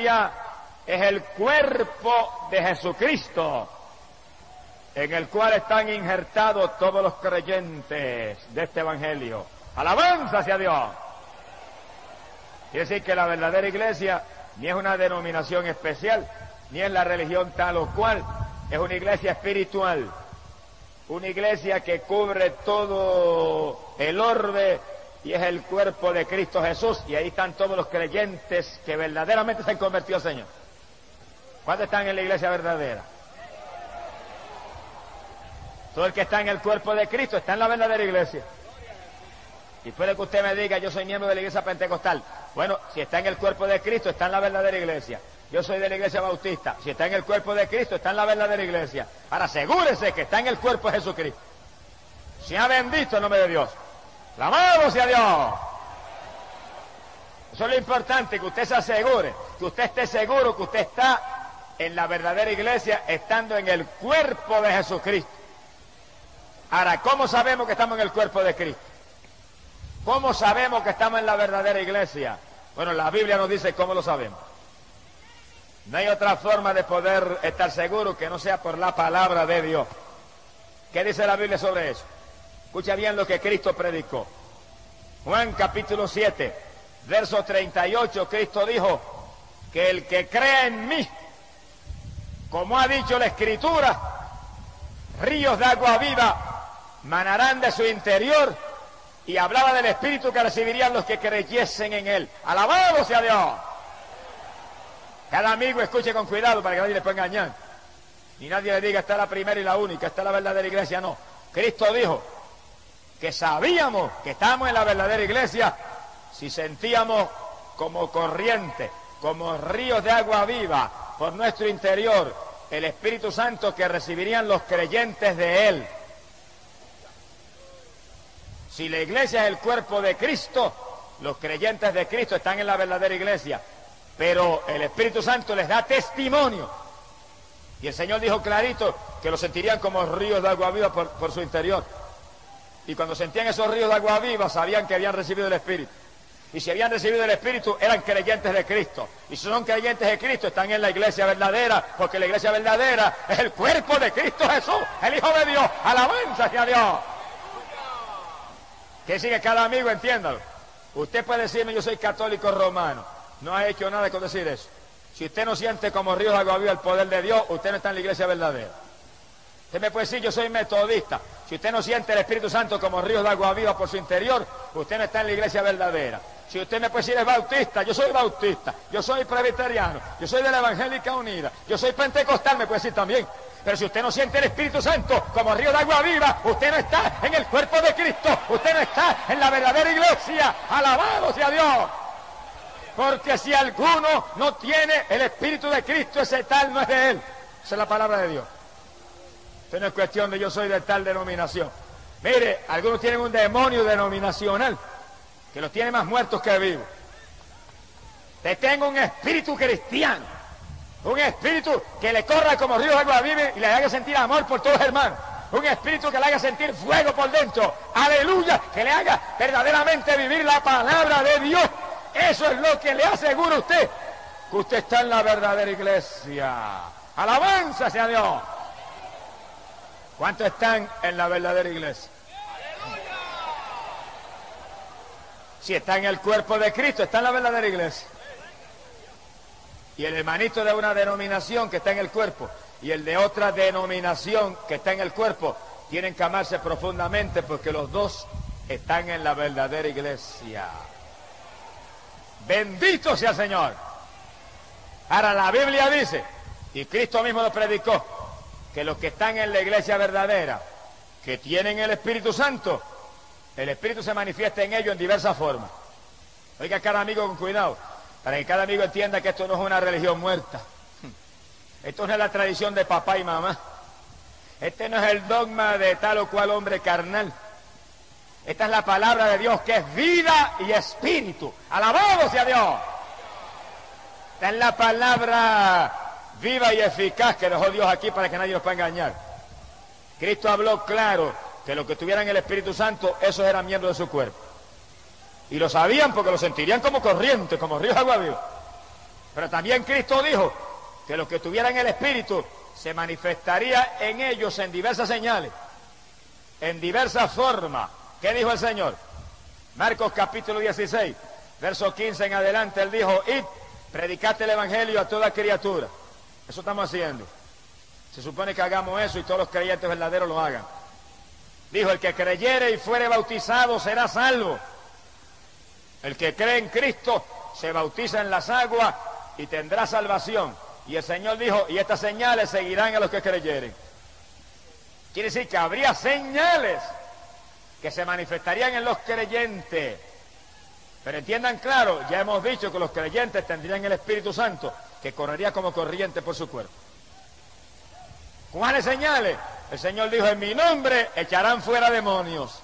es el cuerpo de Jesucristo, en el cual están injertados todos los creyentes de este evangelio. ¡Alabanza hacia Dios! Quiere decir que la verdadera iglesia ni es una denominación especial, ni es la religión tal o cual, es una iglesia espiritual, una iglesia que cubre todo el orbe y es el cuerpo de Cristo Jesús, y ahí están todos los creyentes que verdaderamente se han convertido al Señor. ¿Cuántos están en la iglesia verdadera? Todo el que está en el cuerpo de Cristo está en la verdadera iglesia. Y puede que usted me diga, yo soy miembro de la iglesia pentecostal. Bueno, si está en el cuerpo de Cristo, está en la verdadera iglesia. Yo soy de la iglesia bautista. Si está en el cuerpo de Cristo, está en la verdadera iglesia. Ahora asegúrese que está en el cuerpo de Jesucristo. Sea bendito el nombre de Dios. ¡Alabado sea Dios! Eso es lo importante, que usted se asegure, que usted esté seguro que usted está en la verdadera iglesia, estando en el cuerpo de Jesucristo. Ahora, ¿cómo sabemos que estamos en el cuerpo de Cristo? ¿Cómo sabemos que estamos en la verdadera iglesia? Bueno, la Biblia nos dice cómo lo sabemos. No hay otra forma de poder estar seguro que no sea por la palabra de Dios. ¿Qué dice la Biblia sobre eso? Escucha bien lo que Cristo predicó. Juan capítulo 7, verso 38, Cristo dijo que el que cree en mí, como ha dicho la Escritura, ríos de agua viva manarán de su interior, y hablaba del Espíritu que recibirían los que creyesen en Él. ¡Alabado sea Dios! Cada amigo escuche con cuidado para que nadie le pueda engañar. Ni nadie le diga, esta es la primera y la única, esta es la verdadera iglesia. No. Cristo dijo que sabíamos que estábamos en la verdadera iglesia si sentíamos como corriente, como ríos de agua viva por nuestro interior el Espíritu Santo que recibirían los creyentes de Él. Si la iglesia es el cuerpo de Cristo, los creyentes de Cristo están en la verdadera iglesia, pero el Espíritu Santo les da testimonio. Y el Señor dijo clarito que lo sentirían como ríos de agua viva por su interior. Y cuando sentían esos ríos de agua viva, sabían que habían recibido el Espíritu. Y si habían recibido el Espíritu, eran creyentes de Cristo. Y si son creyentes de Cristo, están en la iglesia verdadera, porque la iglesia verdadera es el cuerpo de Cristo Jesús, el Hijo de Dios. ¡Alabanza a Dios! Que sigue cada amigo, entiéndalo. Usted puede decirme, yo soy católico romano. No ha hecho nada con decir eso. Si usted no siente como ríos de agua viva el poder de Dios, usted no está en la iglesia verdadera. Usted me puede decir, yo soy metodista. Si usted no siente el Espíritu Santo como ríos de agua viva por su interior, usted no está en la iglesia verdadera. Si usted me puede decir, es bautista, yo soy bautista. Yo soy presbiteriano, yo soy de la Evangélica Unida, yo soy pentecostal, me puede decir también. Pero si usted no siente el Espíritu Santo como río de agua viva, usted no está en el cuerpo de Cristo, usted no está en la verdadera iglesia. ¡Alabado sea Dios! Porque si alguno no tiene el Espíritu de Cristo, ese tal no es de Él. Esa es la palabra de Dios. Esto no es cuestión de yo soy de tal denominación. Mire, algunos tienen un demonio denominacional que los tiene más muertos que vivos. Te tengo un espíritu cristiano, un espíritu que le corra como río de agua viva y le haga sentir amor por todos los hermanos. Un espíritu que le haga sentir fuego por dentro. Aleluya, que le haga verdaderamente vivir la palabra de Dios. Eso es lo que le asegura a usted, que usted está en la verdadera iglesia. Alabanza sea Dios. ¿Cuántos están en la verdadera iglesia? Si está en el cuerpo de Cristo, está en la verdadera iglesia. Y el hermanito de una denominación que está en el cuerpo y el de otra denominación que está en el cuerpo tienen que amarse profundamente, porque los dos están en la verdadera iglesia. Bendito sea el Señor. Ahora la Biblia dice, y Cristo mismo lo predicó, que los que están en la iglesia verdadera, que tienen el Espíritu Santo, el Espíritu se manifiesta en ellos en diversas formas. Oiga cada amigo con cuidado, para que cada amigo entienda que esto no es una religión muerta. Esto no es la tradición de papá y mamá. Este no es el dogma de tal o cual hombre carnal. Esta es la palabra de Dios, que es vida y espíritu. ¡Alabado sea Dios! Esta es la palabra viva y eficaz que dejó Dios aquí para que nadie nos pueda engañar. Cristo habló claro que los que tuvieran el Espíritu Santo, esos eran miembros de su cuerpo. Y lo sabían porque lo sentirían como corriente, como ríos de agua viva. Pero también Cristo dijo que los que tuvieran el Espíritu se manifestaría en ellos en diversas señales, en diversas formas. ¿Qué dijo el Señor? Marcos capítulo 16, verso 15 en adelante, Él dijo: id, predicad el Evangelio a toda criatura. Eso estamos haciendo. Se supone que hagamos eso y todos los creyentes verdaderos lo hagan. Dijo: el que creyere y fuere bautizado será salvo. El que cree en Cristo se bautiza en las aguas y tendrá salvación. Y el Señor dijo: y estas señales seguirán a los que creyeren. Quiere decir que habría señales que se manifestarían en los creyentes. Pero entiendan claro, ya hemos dicho que los creyentes tendrían el Espíritu Santo, que correría como corriente por su cuerpo. ¿Cuáles señales? El Señor dijo: en mi nombre echarán fuera demonios,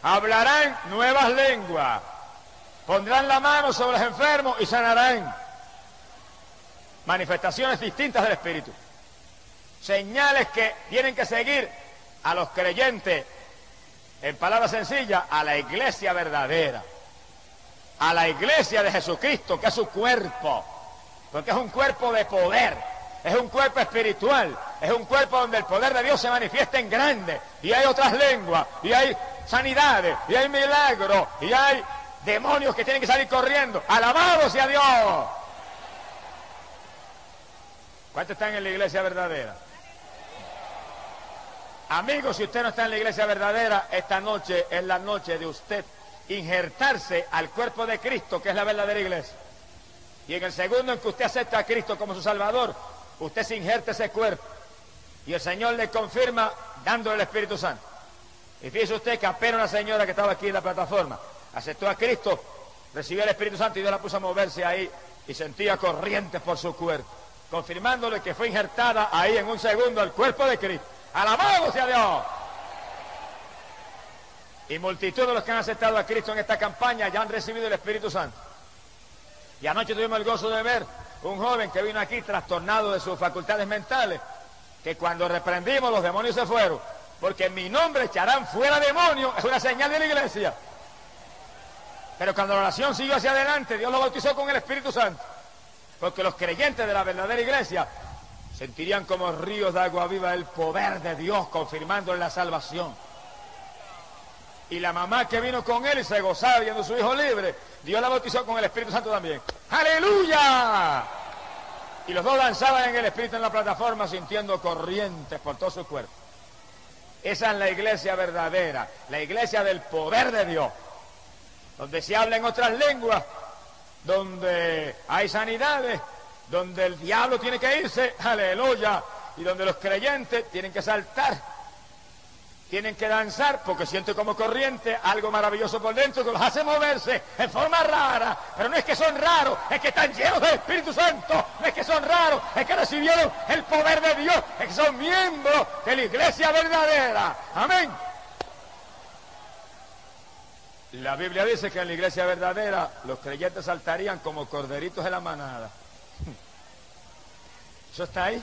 hablarán nuevas lenguas, pondrán la mano sobre los enfermos y sanarán. Manifestaciones distintas del Espíritu. Señales que tienen que seguir a los creyentes, en palabras sencillas, a la iglesia verdadera, a la iglesia de Jesucristo, que es su cuerpo, porque es un cuerpo de poder, es un cuerpo espiritual, es un cuerpo donde el poder de Dios se manifiesta en grande, y hay otras lenguas, y hay sanidades, y hay milagros, y hay demonios que tienen que salir corriendo. ¡Alabado sea Dios! ¿Cuántos están en la iglesia verdadera? Amigos, si usted no está en la iglesia verdadera, esta noche es la noche de usted injertarse al cuerpo de Cristo, que es la verdadera iglesia. Y en el segundo en que usted acepta a Cristo como su Salvador, usted se injerta ese cuerpo. Y el Señor le confirma dándole el Espíritu Santo. Y fíjese usted que apenas una señora que estaba aquí en la plataforma aceptó a Cristo, recibió el Espíritu Santo y Dios la puso a moverse ahí y sentía corrientes por su cuerpo, confirmándole que fue injertada ahí en un segundo al cuerpo de Cristo. ¡Alabado sea Dios! Y multitud de los que han aceptado a Cristo en esta campaña ya han recibido el Espíritu Santo. Y anoche tuvimos el gozo de ver un joven que vino aquí trastornado de sus facultades mentales, que cuando reprendimos los demonios se fueron, porque en mi nombre echarán fuera demonios. Es una señal de la iglesia. Pero cuando la oración siguió hacia adelante, Dios lo bautizó con el Espíritu Santo, porque los creyentes de la verdadera iglesia sentirían como ríos de agua viva el poder de Dios, confirmando la salvación. Y la mamá que vino con él y se gozaba viendo a su hijo libre, Dios la bautizó con el Espíritu Santo también. ¡Aleluya! Y los dos danzaban en el Espíritu en la plataforma, sintiendo corrientes por todo su cuerpo. Esa es la iglesia verdadera, la iglesia del poder de Dios, donde se habla en otras lenguas, donde hay sanidades, donde el diablo tiene que irse, aleluya, y donde los creyentes tienen que saltar, tienen que danzar, porque sienten como corriente algo maravilloso por dentro que los hace moverse en forma rara. Pero no es que son raros, es que están llenos del Espíritu Santo. No es que son raros, es que recibieron el poder de Dios, es que son miembros de la iglesia verdadera. Amén. La Biblia dice que en la iglesia verdadera los creyentes saltarían como corderitos de la manada. ¿Eso está ahí?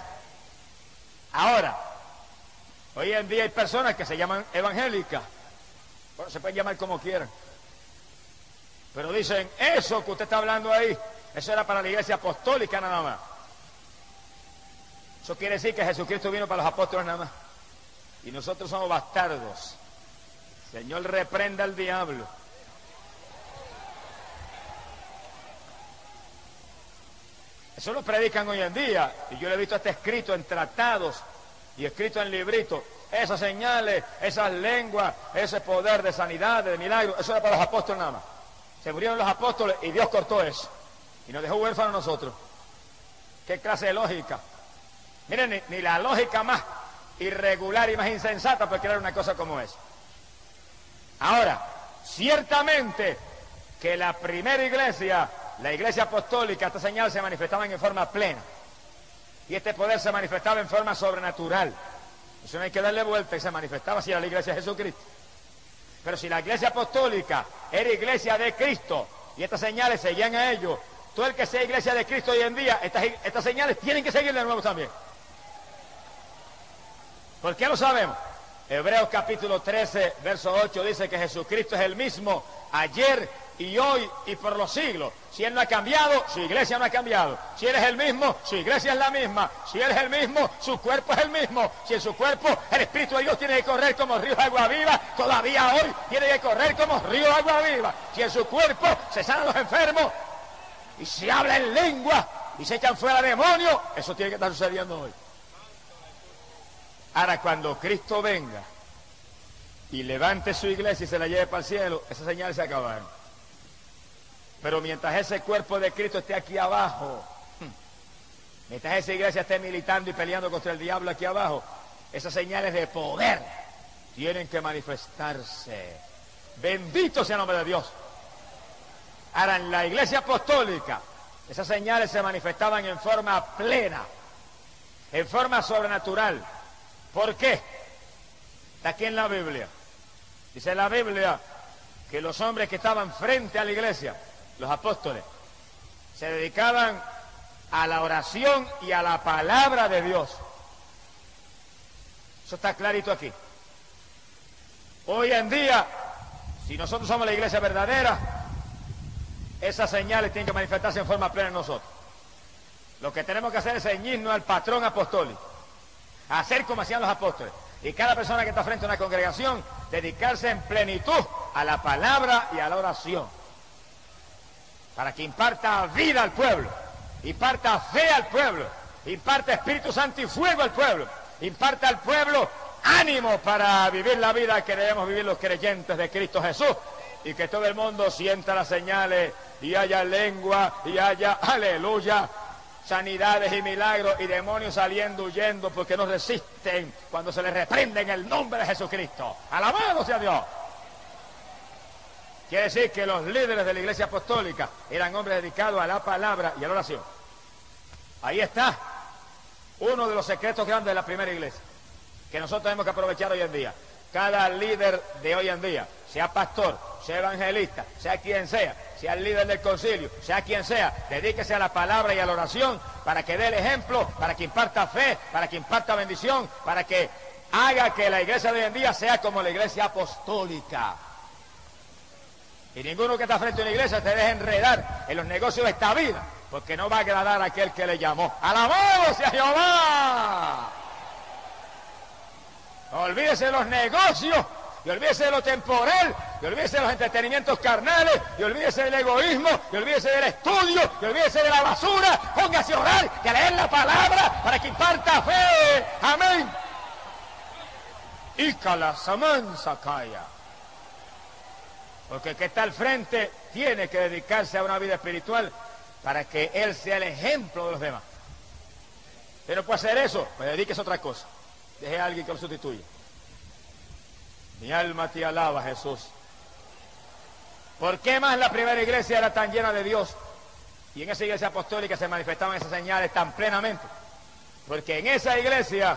Ahora, hoy en día hay personas que se llaman evangélicas. Bueno, se pueden llamar como quieran. Pero dicen, eso que usted está hablando ahí, eso era para la iglesia apostólica nada más. Eso quiere decir que Jesucristo vino para los apóstoles nada más. Y nosotros somos bastardos. Señor, reprenda al diablo. Eso lo predican hoy en día, y yo lo he visto hasta escrito en tratados y escrito en libritos. Esas señales, esas lenguas, ese poder de sanidad, de milagros, eso era para los apóstoles nada más. Se murieron los apóstoles y Dios cortó eso. Y nos dejó huérfanos a nosotros. ¿Qué clase de lógica? Miren, ni la lógica más irregular y más insensata puede crear una cosa como esa. Ahora, ciertamente que la primera iglesia, la iglesia apostólica, estas señales se manifestaban en forma plena. Y este poder se manifestaba en forma sobrenatural. Eso no hay que darle vuelta, y se manifestaba así a la iglesia de Jesucristo. Pero si la iglesia apostólica era iglesia de Cristo y estas señales seguían a ellos, todo el que sea iglesia de Cristo hoy en día, estas señales tienen que seguir de nuevo también. ¿Por qué lo sabemos? Hebreos capítulo 13, verso 8 dice que Jesucristo es el mismo ayer, y hoy y por los siglos. Si Él no ha cambiado, su iglesia no ha cambiado. Si Él es el mismo, su iglesia es la misma. Si Él es el mismo, su cuerpo es el mismo. Si en su cuerpo el Espíritu de Dios tiene que correr como ríos de agua viva, todavía hoy tiene que correr como río de agua viva. Si en su cuerpo se sanan los enfermos y se habla en lengua y se echan fuera demonios, eso tiene que estar sucediendo hoy. Ahora, cuando Cristo venga y levante su iglesia y se la lleve para el cielo, esas señales se acabaron. Pero mientras ese cuerpo de Cristo esté aquí abajo, mientras esa iglesia esté militando y peleando contra el diablo aquí abajo, esas señales de poder tienen que manifestarse. Bendito sea el nombre de Dios. Ahora, en la iglesia apostólica, esas señales se manifestaban en forma plena, en forma sobrenatural. ¿Por qué? Está aquí en la Biblia. Dice la Biblia que los hombres que estaban frente a la iglesia, los apóstoles, se dedicaban a la oración y a la palabra de Dios. Eso está clarito aquí. Hoy en día, si nosotros somos la iglesia verdadera, esas señales tienen que manifestarse en forma plena en nosotros. Lo que tenemos que hacer es ceñirnos al patrón apostólico, hacer como hacían los apóstoles. Y cada persona que está frente a una congregación, dedicarse en plenitud a la palabra y a la oración, para que imparta vida al pueblo, imparta fe al pueblo, imparta Espíritu Santo y fuego al pueblo, imparta al pueblo ánimo para vivir la vida que debemos vivir los creyentes de Cristo Jesús, y que todo el mundo sienta las señales y haya lengua y haya, aleluya, sanidades y milagros y demonios saliendo, huyendo, porque no resisten cuando se les reprende en el nombre de Jesucristo. ¡Alabado sea Dios! Quiere decir que los líderes de la iglesia apostólica eran hombres dedicados a la palabra y a la oración. Ahí está uno de los secretos grandes de la primera iglesia, que nosotros tenemos que aprovechar hoy en día. Cada líder de hoy en día, sea pastor, sea evangelista, sea quien sea el líder del concilio, sea quien sea, dedíquese a la palabra y a la oración para que dé el ejemplo, para que imparta fe, para que imparta bendición, para que haga que la iglesia de hoy en día sea como la iglesia apostólica. Y ninguno que está frente a una iglesia se deje enredar en los negocios de esta vida, porque no va a agradar a aquel que le llamó. ¡Alabado sea Jehová! Olvídese de los negocios, y olvídese de lo temporal, y olvídese de los entretenimientos carnales, y olvídese del egoísmo, y olvídese del estudio, y olvídese de la basura. Póngase a orar y a leer la palabra para que imparta fe. Amén. Y calasamansa calla. Porque el que está al frente tiene que dedicarse a una vida espiritual para que él sea el ejemplo de los demás. Usted no puede hacer eso, pues dedíquese a otra cosa. Deje a alguien que lo sustituya. Mi alma te alaba, Jesús. ¿Por qué más la primera iglesia era tan llena de Dios? Y en esa iglesia apostólica se manifestaban esas señales tan plenamente. Porque en esa iglesia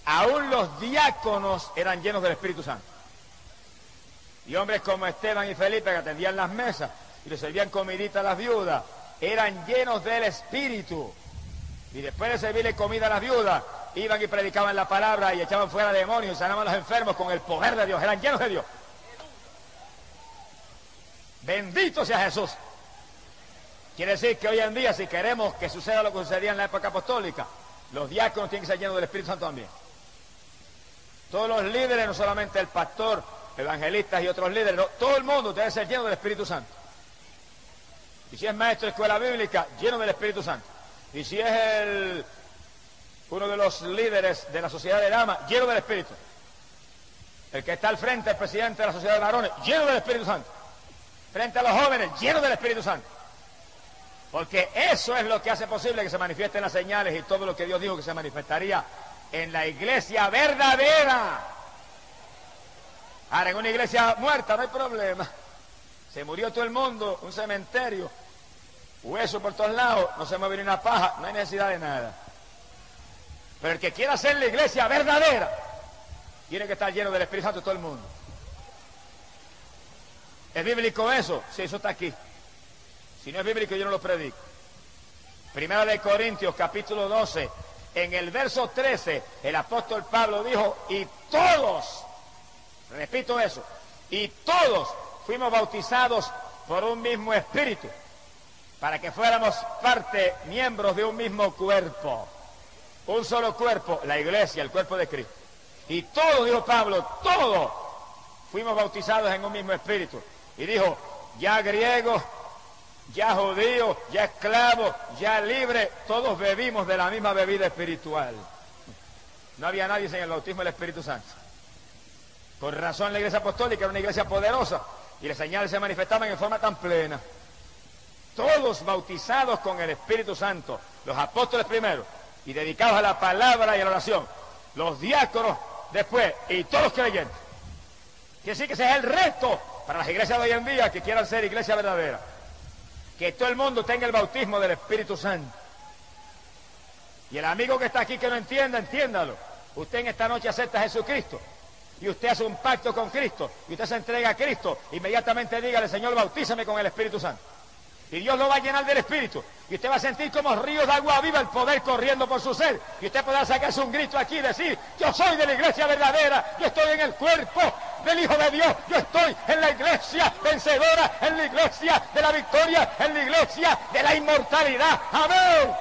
aún los diáconos eran llenos del Espíritu Santo. Y hombres como Esteban y Felipe, que atendían las mesas y le servían comidita a las viudas, eran llenos del Espíritu. Y después de servirle comida a las viudas, iban y predicaban la palabra y echaban fuera demonios y sanaban a los enfermos con el poder de Dios. Eran llenos de Dios. Bendito sea Jesús. Quiere decir que hoy en día, si queremos que suceda lo que sucedía en la época apostólica, los diáconos tienen que ser llenos del Espíritu Santo también. Todos los líderes, no solamente el pastor, evangelistas y otros líderes, no, todo el mundo debe ser lleno del Espíritu Santo. Y si es maestro de escuela bíblica, lleno del Espíritu Santo. Y si es uno de los líderes de la sociedad de damas, lleno del Espíritu. El que está al frente, el presidente de la sociedad de varones, lleno del Espíritu Santo. Frente a los jóvenes, lleno del Espíritu Santo. Porque eso es lo que hace posible que se manifiesten las señales y todo lo que Dios dijo que se manifestaría en la iglesia verdadera. Ahora, en una iglesia muerta no hay problema. Se murió todo el mundo, un cementerio, hueso por todos lados, no se mueve ni una paja, no hay necesidad de nada. Pero el que quiera hacer la iglesia verdadera, tiene que estar lleno del Espíritu Santo todo el mundo. ¿Es bíblico eso? Sí, eso está aquí. Si no es bíblico, yo no lo predico. Primera de Corintios, capítulo 12, en el verso 13, el apóstol Pablo dijo, y todos, repito eso, y todos fuimos bautizados por un mismo espíritu, para que fuéramos parte, miembros de un mismo cuerpo. Un solo cuerpo, la iglesia, el cuerpo de Cristo. Y todos, dijo Pablo, todos fuimos bautizados en un mismo espíritu. Y dijo, ya griegos, ya judíos, ya esclavos, ya libres, todos bebimos de la misma bebida espiritual. No había nadie sin el bautismo del Espíritu Santo. Por razón la iglesia apostólica era una iglesia poderosa y las señales se manifestaban en forma tan plena. Todos bautizados con el Espíritu Santo, los apóstoles primero y dedicados a la palabra y a la oración, los diáconos después y todos los creyentes. Quiere decir que ese es el resto para las iglesias de hoy en día que quieran ser iglesia verdadera. Que todo el mundo tenga el bautismo del Espíritu Santo. Y el amigo que está aquí que no entienda, entiéndalo. Usted en esta noche acepta a Jesucristo y usted hace un pacto con Cristo y usted se entrega a Cristo, inmediatamente dígale, Señor, bautízame con el Espíritu Santo. Y Dios lo va a llenar del Espíritu. Y usted va a sentir como ríos de agua viva el poder corriendo por su ser. Y usted podrá sacarse un grito aquí y decir, yo soy de la iglesia verdadera, yo estoy en el cuerpo del Hijo de Dios, yo estoy en la iglesia vencedora, en la iglesia de la victoria, en la iglesia de la inmortalidad. ¡Amén!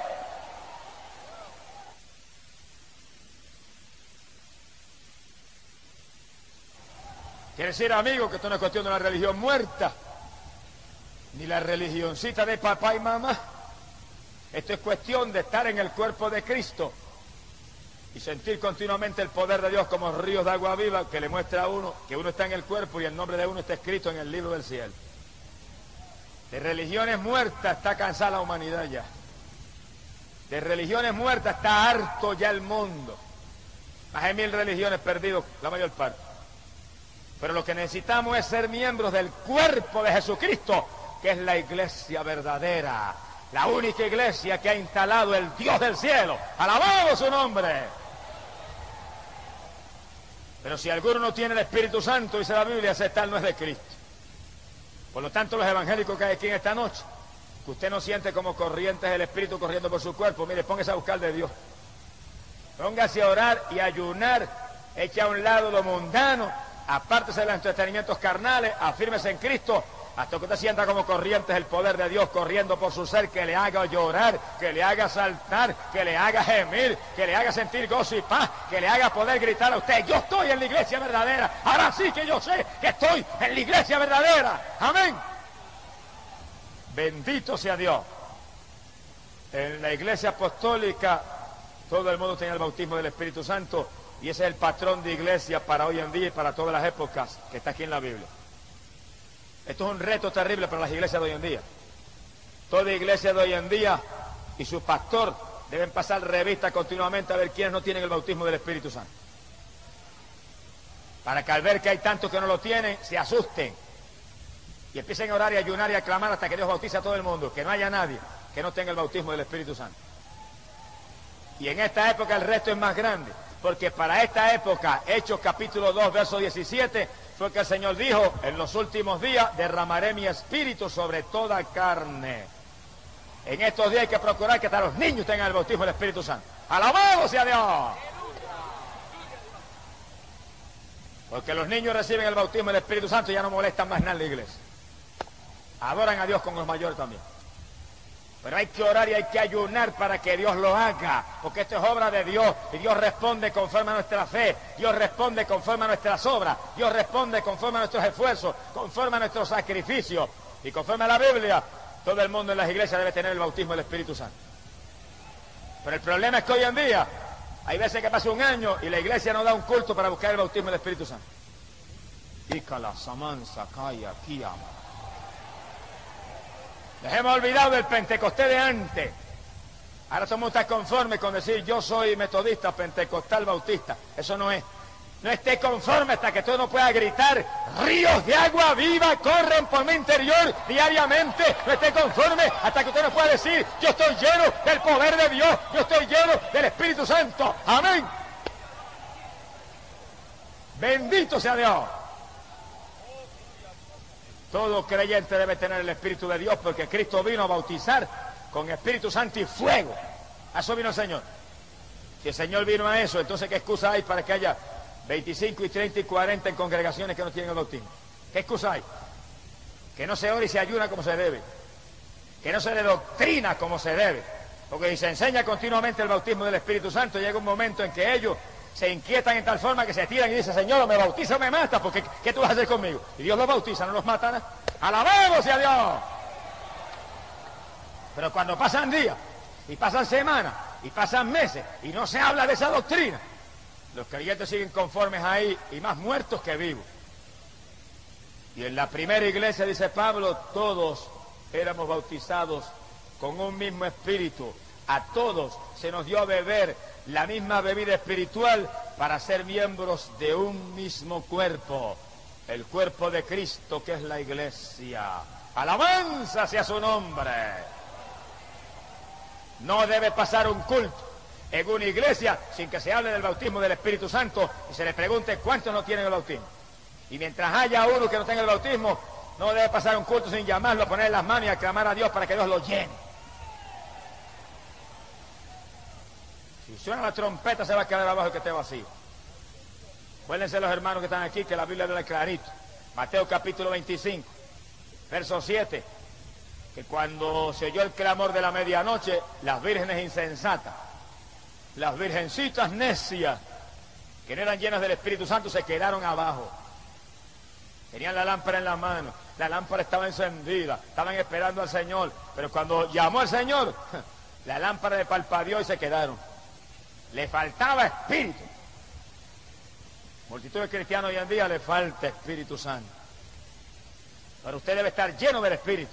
Quiere decir, amigo, que esto no es cuestión de una religión muerta, ni la religioncita de papá y mamá. Esto es cuestión de estar en el cuerpo de Cristo y sentir continuamente el poder de Dios como ríos de agua viva que le muestra a uno que uno está en el cuerpo y el nombre de uno está escrito en el libro del cielo. De religiones muertas está cansada la humanidad ya. De religiones muertas está harto ya el mundo. Más de 1000 religiones perdidas, la mayor parte. Pero lo que necesitamos es ser miembros del cuerpo de Jesucristo, que es la iglesia verdadera, la única iglesia que ha instalado el Dios del cielo. ¡Alabado su nombre! Pero si alguno no tiene el Espíritu Santo, dice la Biblia, ese tal no es de Cristo. Por lo tanto, los evangélicos que hay aquí en esta noche, que usted no siente como corrientes del Espíritu corriendo por su cuerpo, mire, póngase a buscar de Dios. Póngase a orar y a ayunar, eche a un lado lo mundano, apártese de los entretenimientos carnales, afírmese en Cristo, hasta que usted sienta como corrientes el poder de Dios corriendo por su ser, que le haga llorar, que le haga saltar, que le haga gemir, que le haga sentir gozo y paz, que le haga poder gritar a usted, yo estoy en la iglesia verdadera, ahora sí que yo sé que estoy en la iglesia verdadera. Amén. Bendito sea Dios. En la iglesia apostólica todo el mundo tenía el bautismo del Espíritu Santo y ese es el patrón de iglesia para hoy en día y para todas las épocas que está aquí en la Biblia. Esto es un reto terrible para las iglesias de hoy en día. Toda iglesia de hoy en día y su pastor deben pasar revista continuamente a ver quiénes no tienen el bautismo del Espíritu Santo. Para que al ver que hay tantos que no lo tienen, se asusten y empiecen a orar y a ayunar y a clamar hasta que Dios bautice a todo el mundo, que no haya nadie que no tenga el bautismo del Espíritu Santo. Y en esta época el resto es más grande, porque para esta época, Hechos capítulo 2, verso 17, fue que el Señor dijo, en los últimos días derramaré mi espíritu sobre toda carne. En estos días hay que procurar que hasta los niños tengan el bautismo del Espíritu Santo. ¡Alabado sea Dios! Porque los niños reciben el bautismo del Espíritu Santo y ya no molestan más nada en la iglesia. Adoran a Dios con los mayores también. Pero hay que orar y hay que ayunar para que Dios lo haga, porque esto es obra de Dios y Dios responde conforme a nuestra fe, Dios responde conforme a nuestras obras, Dios responde conforme a nuestros esfuerzos, conforme a nuestros sacrificios y conforme a la Biblia. Todo el mundo en las iglesias debe tener el bautismo del Espíritu Santo. Pero el problema es que hoy en día hay veces que pasa un año y la iglesia no da un culto para buscar el bautismo del Espíritu Santo. Ícala, Samansa, Kaya, Kiyama. Les hemos olvidado del Pentecostés de antes. Ahora somos tan conformes con decir yo soy metodista, pentecostal, bautista. Eso no es. No esté conforme hasta que tú no puedas gritar ríos de agua viva corren por mi interior diariamente. No esté conforme hasta que usted no pueda decir yo estoy lleno del poder de Dios, yo estoy lleno del Espíritu Santo. Amén. Bendito sea Dios. Todo creyente debe tener el Espíritu de Dios porque Cristo vino a bautizar con Espíritu Santo y fuego. A eso vino el Señor. Si el Señor vino a eso, entonces ¿qué excusa hay para que haya 25 y 30 y 40 en congregaciones que no tienen el bautismo? ¿Qué excusa hay? que no se ora y se ayuna como se debe, que no se le doctrina como se debe, porque si se enseña continuamente el bautismo del Espíritu Santo, llega un momento en que ellos se inquietan en tal forma que se tiran y dicen: Señor, o me bautiza o me mata, porque ¿qué tú vas a hacer conmigo? Y Dios los bautiza, no los mata, ¿no? ¡Alabado sea Dios! Pero cuando pasan días, y pasan semanas, y pasan meses, y no se habla de esa doctrina, los creyentes siguen conformes ahí, y más muertos que vivos. Y en la primera iglesia, dice Pablo, todos éramos bautizados con un mismo espíritu. A todos se nos dio a beber la misma bebida espiritual para ser miembros de un mismo cuerpo, el cuerpo de Cristo, que es la iglesia. ¡Alabanza sea su nombre! No debe pasar un culto en una iglesia sin que se hable del bautismo del Espíritu Santo y se le pregunte cuántos no tienen el bautismo. Y mientras haya uno que no tenga el bautismo, no debe pasar un culto sin llamarlo, a poner las manos y a clamar a Dios para que Dios lo llene. Si suena la trompeta, se va a quedar abajo el que esté vacío. Acuérdense los hermanos que están aquí que la Biblia habla clarito. Mateo capítulo 25, verso 7, que cuando se oyó el clamor de la medianoche, las vírgenes insensatas, las virgencitas necias, que no eran llenas del Espíritu Santo, se quedaron abajo. Tenían la lámpara en la mano, la lámpara estaba encendida, estaban esperando al Señor, pero cuando llamó al Señor, la lámpara le parpadeó y se quedaron. Le faltaba espíritu. Multitud de cristianos hoy en día le falta Espíritu Santo. Pero usted debe estar lleno del Espíritu.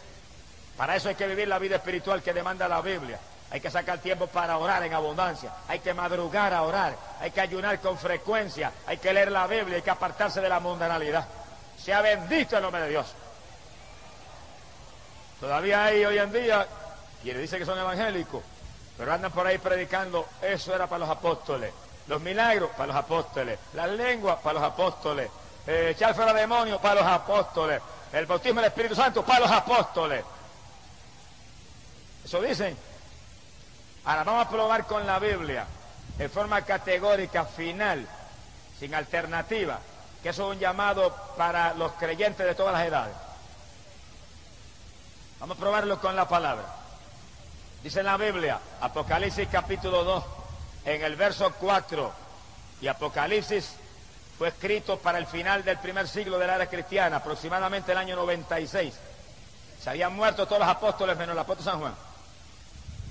Para eso hay que vivir la vida espiritual que demanda la Biblia. Hay que sacar tiempo para orar en abundancia. Hay que madrugar a orar. Hay que ayunar con frecuencia. Hay que leer la Biblia. Hay que apartarse de la mundanalidad. Sea bendito el nombre de Dios. Todavía hay hoy en día quienes dicen que son evangélicos, pero andan por ahí predicando: eso era para los apóstoles. Los milagros para los apóstoles. Las lenguas para los apóstoles. Echar fuera demonios para los apóstoles. El bautismo del Espíritu Santo para los apóstoles. Eso dicen. Ahora vamos a probar con la Biblia, en forma categórica, final, sin alternativa, que eso es un llamado para los creyentes de todas las edades. Vamos a probarlo con la palabra. Dice en la Biblia, Apocalipsis capítulo 2, en el verso 4, y Apocalipsis fue escrito para el final del primer siglo de la era cristiana, aproximadamente el año 96. Se habían muerto todos los apóstoles menos el apóstol San Juan.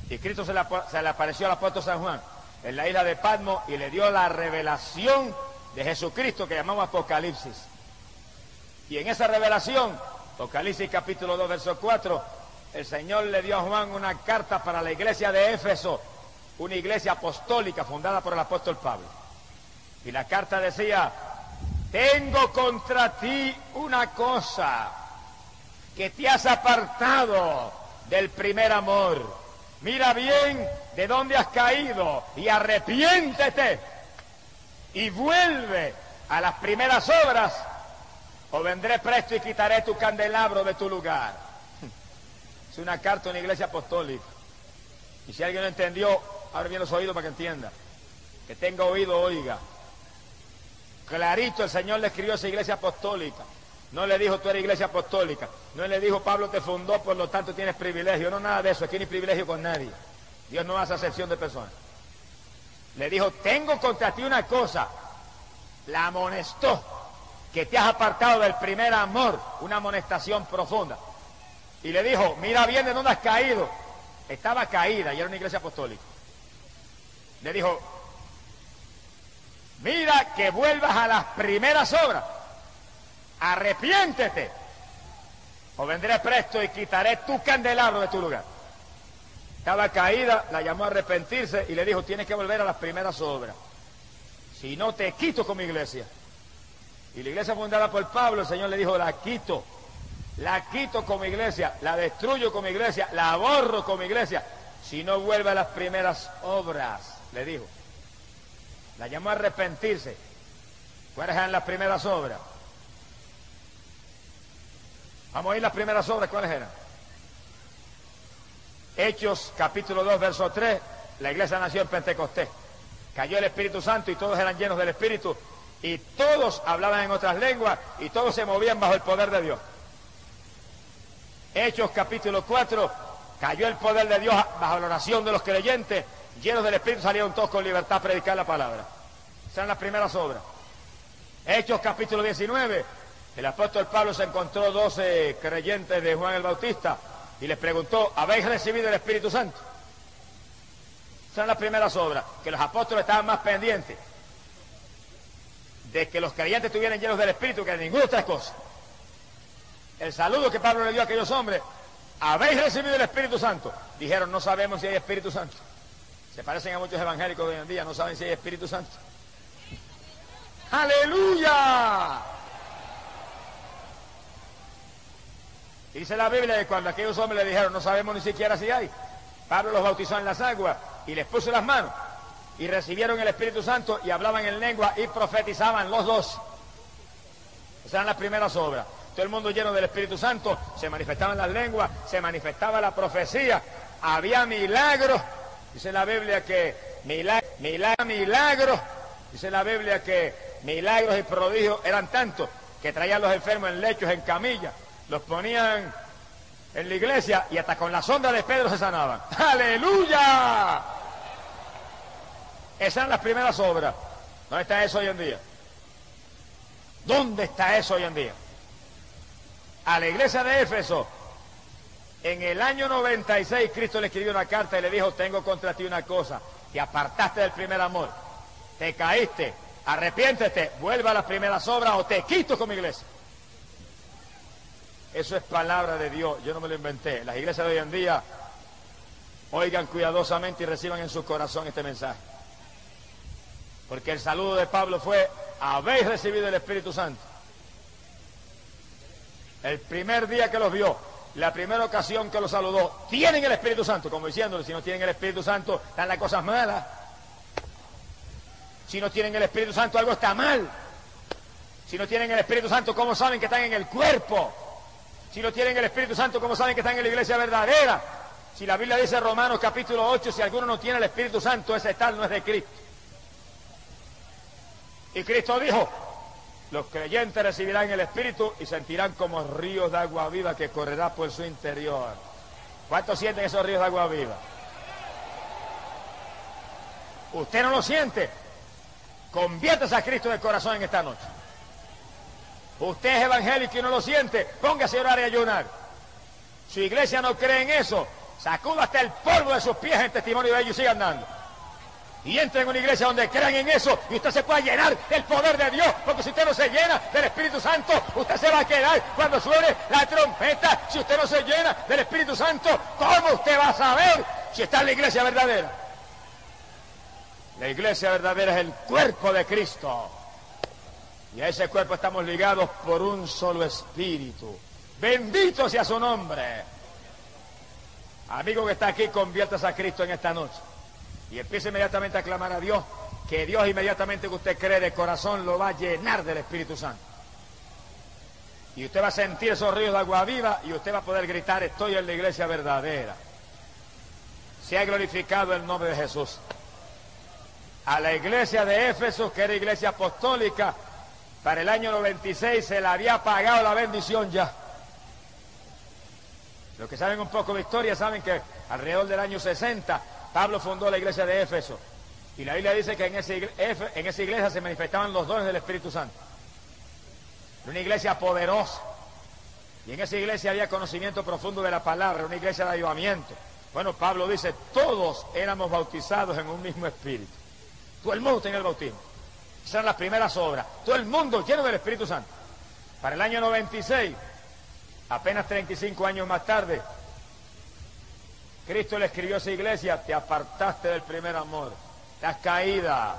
Y Cristo se le apareció al apóstol San Juan en la isla de Patmos y le dio la revelación de Jesucristo que llamamos Apocalipsis. Y en esa revelación, Apocalipsis capítulo 2, verso 4, el Señor le dio a Juan una carta para la iglesia de Éfeso, una iglesia apostólica fundada por el apóstol Pablo. Y la carta decía: tengo contra ti una cosa, que te has apartado del primer amor. Mira bien de dónde has caído y arrepiéntete y vuelve a las primeras obras, o vendré presto y quitaré tu candelabro de tu lugar. Es una carta a una iglesia apostólica. Y si alguien no entendió, abre bien los oídos para que entienda. Que tenga oído, oiga. Clarito el Señor le escribió a esa iglesia apostólica. No le dijo: tú eres iglesia apostólica. No le dijo: Pablo te fundó, por lo tanto tienes privilegio. No, nada de eso. Aquí no hay privilegio con nadie. Dios no hace acepción de personas. Le dijo: tengo contra ti una cosa. La amonestó, que te has apartado del primer amor. Una amonestación profunda. Y le dijo: mira bien de dónde has caído. Estaba caída y era una iglesia apostólica. Le dijo: mira que vuelvas a las primeras obras. Arrepiéntete, o vendré presto y quitaré tu candelabro de tu lugar. Estaba caída, la llamó a arrepentirse y le dijo: tienes que volver a las primeras obras. Si no, te quito como iglesia. Y la iglesia fundada por Pablo, el Señor le dijo: la quito como iglesia, la destruyo como iglesia, la borro como iglesia, si no vuelve a las primeras obras, le dijo. La llamó a arrepentirse. ¿Cuáles eran las primeras obras? Vamos a ir las primeras obras, ¿cuáles eran? Hechos capítulo 2, verso 3, la iglesia nació en Pentecostés. Cayó el Espíritu Santo y todos eran llenos del Espíritu y todos hablaban en otras lenguas y todos se movían bajo el poder de Dios. Hechos capítulo 4, cayó el poder de Dios bajo la oración de los creyentes, llenos del Espíritu salieron todos con libertad a predicar la palabra. Esas eran las primeras obras. Hechos capítulo 19, el apóstol Pablo se encontró 12 creyentes de Juan el Bautista y les preguntó, ¿habéis recibido el Espíritu Santo? Esas eran las primeras obras, que los apóstoles estaban más pendientes de que los creyentes estuvieran llenos del Espíritu que de ninguna otra cosa. El saludo que Pablo le dio a aquellos hombres, ¿habéis recibido el Espíritu Santo? Dijeron, no sabemos si hay Espíritu Santo. Se parecen a muchos evangélicos de hoy en día, no saben si hay Espíritu Santo. ¡Aleluya! Dice la Biblia que cuando aquellos hombres le dijeron, no sabemos ni siquiera si hay, Pablo los bautizó en las aguas y les puso las manos y recibieron el Espíritu Santo y hablaban en lengua y profetizaban los dos. Esas eran las primeras obras. Todo el mundo lleno del Espíritu Santo, se manifestaban las lenguas, se manifestaba la profecía, había milagros. Dice la Biblia que milagros, dice la Biblia que milagros y prodigios eran tantos que traían los enfermos en lechos, en camillas, los ponían en la iglesia y hasta con la sombra de Pedro se sanaban. ¡Aleluya! Esas eran las primeras obras. ¿Dónde está eso hoy en día? ¿Dónde está eso hoy en día? A la iglesia de Éfeso, en el año 96, Cristo le escribió una carta y le dijo, tengo contra ti una cosa, te apartaste del primer amor, te caíste, arrepiéntete, vuelva a las primeras obras o te quito como iglesia. Eso es palabra de Dios, yo no me lo inventé. Las iglesias de hoy en día, oigan cuidadosamente y reciban en su corazón este mensaje. Porque el saludo de Pablo fue, habéis recibido el Espíritu Santo. El primer día que los vio, la primera ocasión que los saludó, tienen el Espíritu Santo, como diciéndole, si no tienen el Espíritu Santo, están las cosas malas. Si no tienen el Espíritu Santo, algo está mal. Si no tienen el Espíritu Santo, ¿cómo saben que están en el cuerpo? Si no tienen el Espíritu Santo, ¿cómo saben que están en la iglesia verdadera? Si la Biblia dice en Romanos capítulo 8, si alguno no tiene el Espíritu Santo, ese tal no es de Cristo. Y Cristo dijo, los creyentes recibirán el Espíritu y sentirán como ríos de agua viva que correrá por su interior. ¿Cuántos sienten esos ríos de agua viva? ¿Usted no lo siente? Conviértase a Cristo de corazón en esta noche. Usted es evangélico y no lo siente, póngase a orar y ayunar. Su iglesia no cree en eso, sacuda hasta el polvo de sus pies en testimonio de ellos y siga andando. Y entre en una iglesia donde crean en eso y usted se pueda llenar del poder de Dios, porque si usted no se llena del Espíritu Santo, usted se va a quedar cuando suene la trompeta. Si usted no se llena del Espíritu Santo, ¿cómo usted va a saber si está en la iglesia verdadera? La iglesia verdadera es el cuerpo de Cristo. Y a ese cuerpo estamos ligados por un solo espíritu. Bendito sea su nombre. Amigo que está aquí, conviértase a Cristo en esta noche. Y empiece inmediatamente a clamar a Dios, que Dios inmediatamente que usted cree de corazón lo va a llenar del Espíritu Santo. Y usted va a sentir esos ríos de agua viva y usted va a poder gritar, estoy en la iglesia verdadera. Se ha glorificado el nombre de Jesús. A la iglesia de Éfeso, que era iglesia apostólica, para el año 96 se le había pagado la bendición ya. Los que saben un poco de historia saben que alrededor del año 60 Pablo fundó la iglesia de Éfeso. Y la Biblia dice que en esa iglesia se manifestaban los dones del Espíritu Santo. Era una iglesia poderosa. Y en esa iglesia había conocimiento profundo de la palabra, una iglesia de avivamiento. Bueno, Pablo dice, todos éramos bautizados en un mismo espíritu. Todo el mundo tenía el bautismo. Esas eran las primeras obras. Todo el mundo lleno del Espíritu Santo. Para el año 96, apenas 35 años más tarde, Cristo le escribió a esa iglesia, te apartaste del primer amor, estás caída,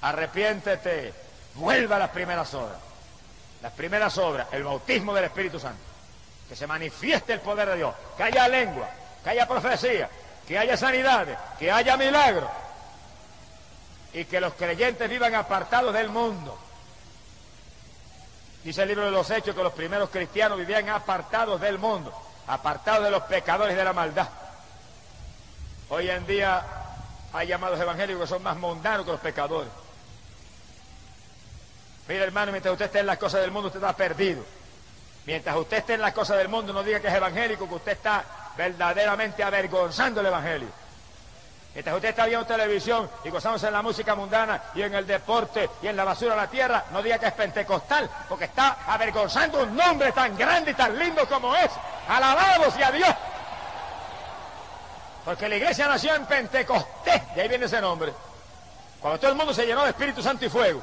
arrepiéntete, vuelva a las primeras obras. Las primeras obras, el bautismo del Espíritu Santo, que se manifieste el poder de Dios, que haya lengua, que haya profecía, que haya sanidades, que haya milagros, y que los creyentes vivan apartados del mundo. Dice el libro de los Hechos que los primeros cristianos vivían apartados del mundo, apartados de los pecadores y de la maldad. Hoy en día hay llamados evangélicos que son más mundanos que los pecadores. Mira, hermano, mientras usted esté en las cosas del mundo, usted está perdido. Mientras usted esté en las cosas del mundo, no diga que es evangélico, que usted está verdaderamente avergonzando el evangelio. Mientras usted está viendo televisión y gozándose en la música mundana y en el deporte y en la basura de la tierra, no diga que es pentecostal, porque está avergonzando un nombre tan grande y tan lindo como es. ¡Alabado sea Dios! Porque la iglesia nació en Pentecostés, de ahí viene ese nombre. Cuando todo el mundo se llenó de Espíritu Santo y fuego,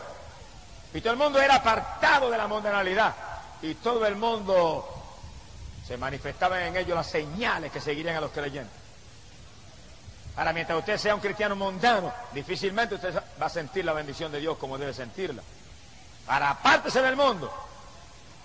y todo el mundo era apartado de la mundanalidad, y todo el mundo se manifestaban en ellos las señales que seguirían a los creyentes. Ahora, mientras usted sea un cristiano mundano, difícilmente usted va a sentir la bendición de Dios como debe sentirla. Ahora, apártese del mundo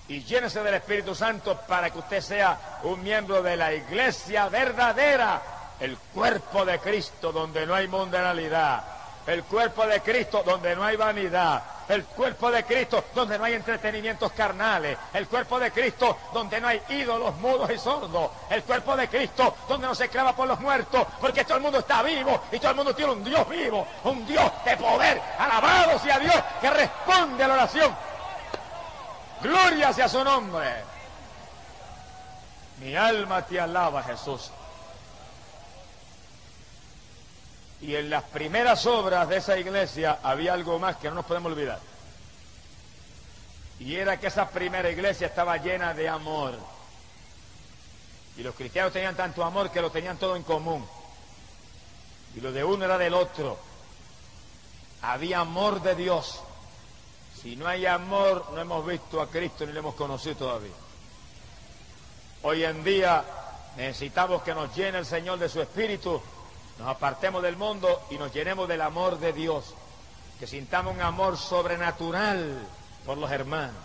y llénese del Espíritu Santo para que usted sea un miembro de la iglesia verdadera, el cuerpo de Cristo donde no hay mundanalidad, el cuerpo de Cristo donde no hay vanidad, el cuerpo de Cristo donde no hay entretenimientos carnales, el cuerpo de Cristo donde no hay ídolos mudos y sordos, el cuerpo de Cristo donde no se clama por los muertos, porque todo el mundo está vivo y todo el mundo tiene un Dios vivo, un Dios de poder. Alabado sea Dios que responde a la oración. Gloria sea su nombre. Mi alma te alaba, Jesús. Y en las primeras obras de esa iglesia había algo más que no nos podemos olvidar. Y era que esa primera iglesia estaba llena de amor. Y los cristianos tenían tanto amor que lo tenían todo en común. Y lo de uno era del otro. Había amor de Dios. Si no hay amor, no hemos visto a Cristo ni lo hemos conocido todavía. Hoy en día necesitamos que nos llene el Señor de su Espíritu, nos apartemos del mundo y nos llenemos del amor de Dios, que sintamos un amor sobrenatural por los hermanos.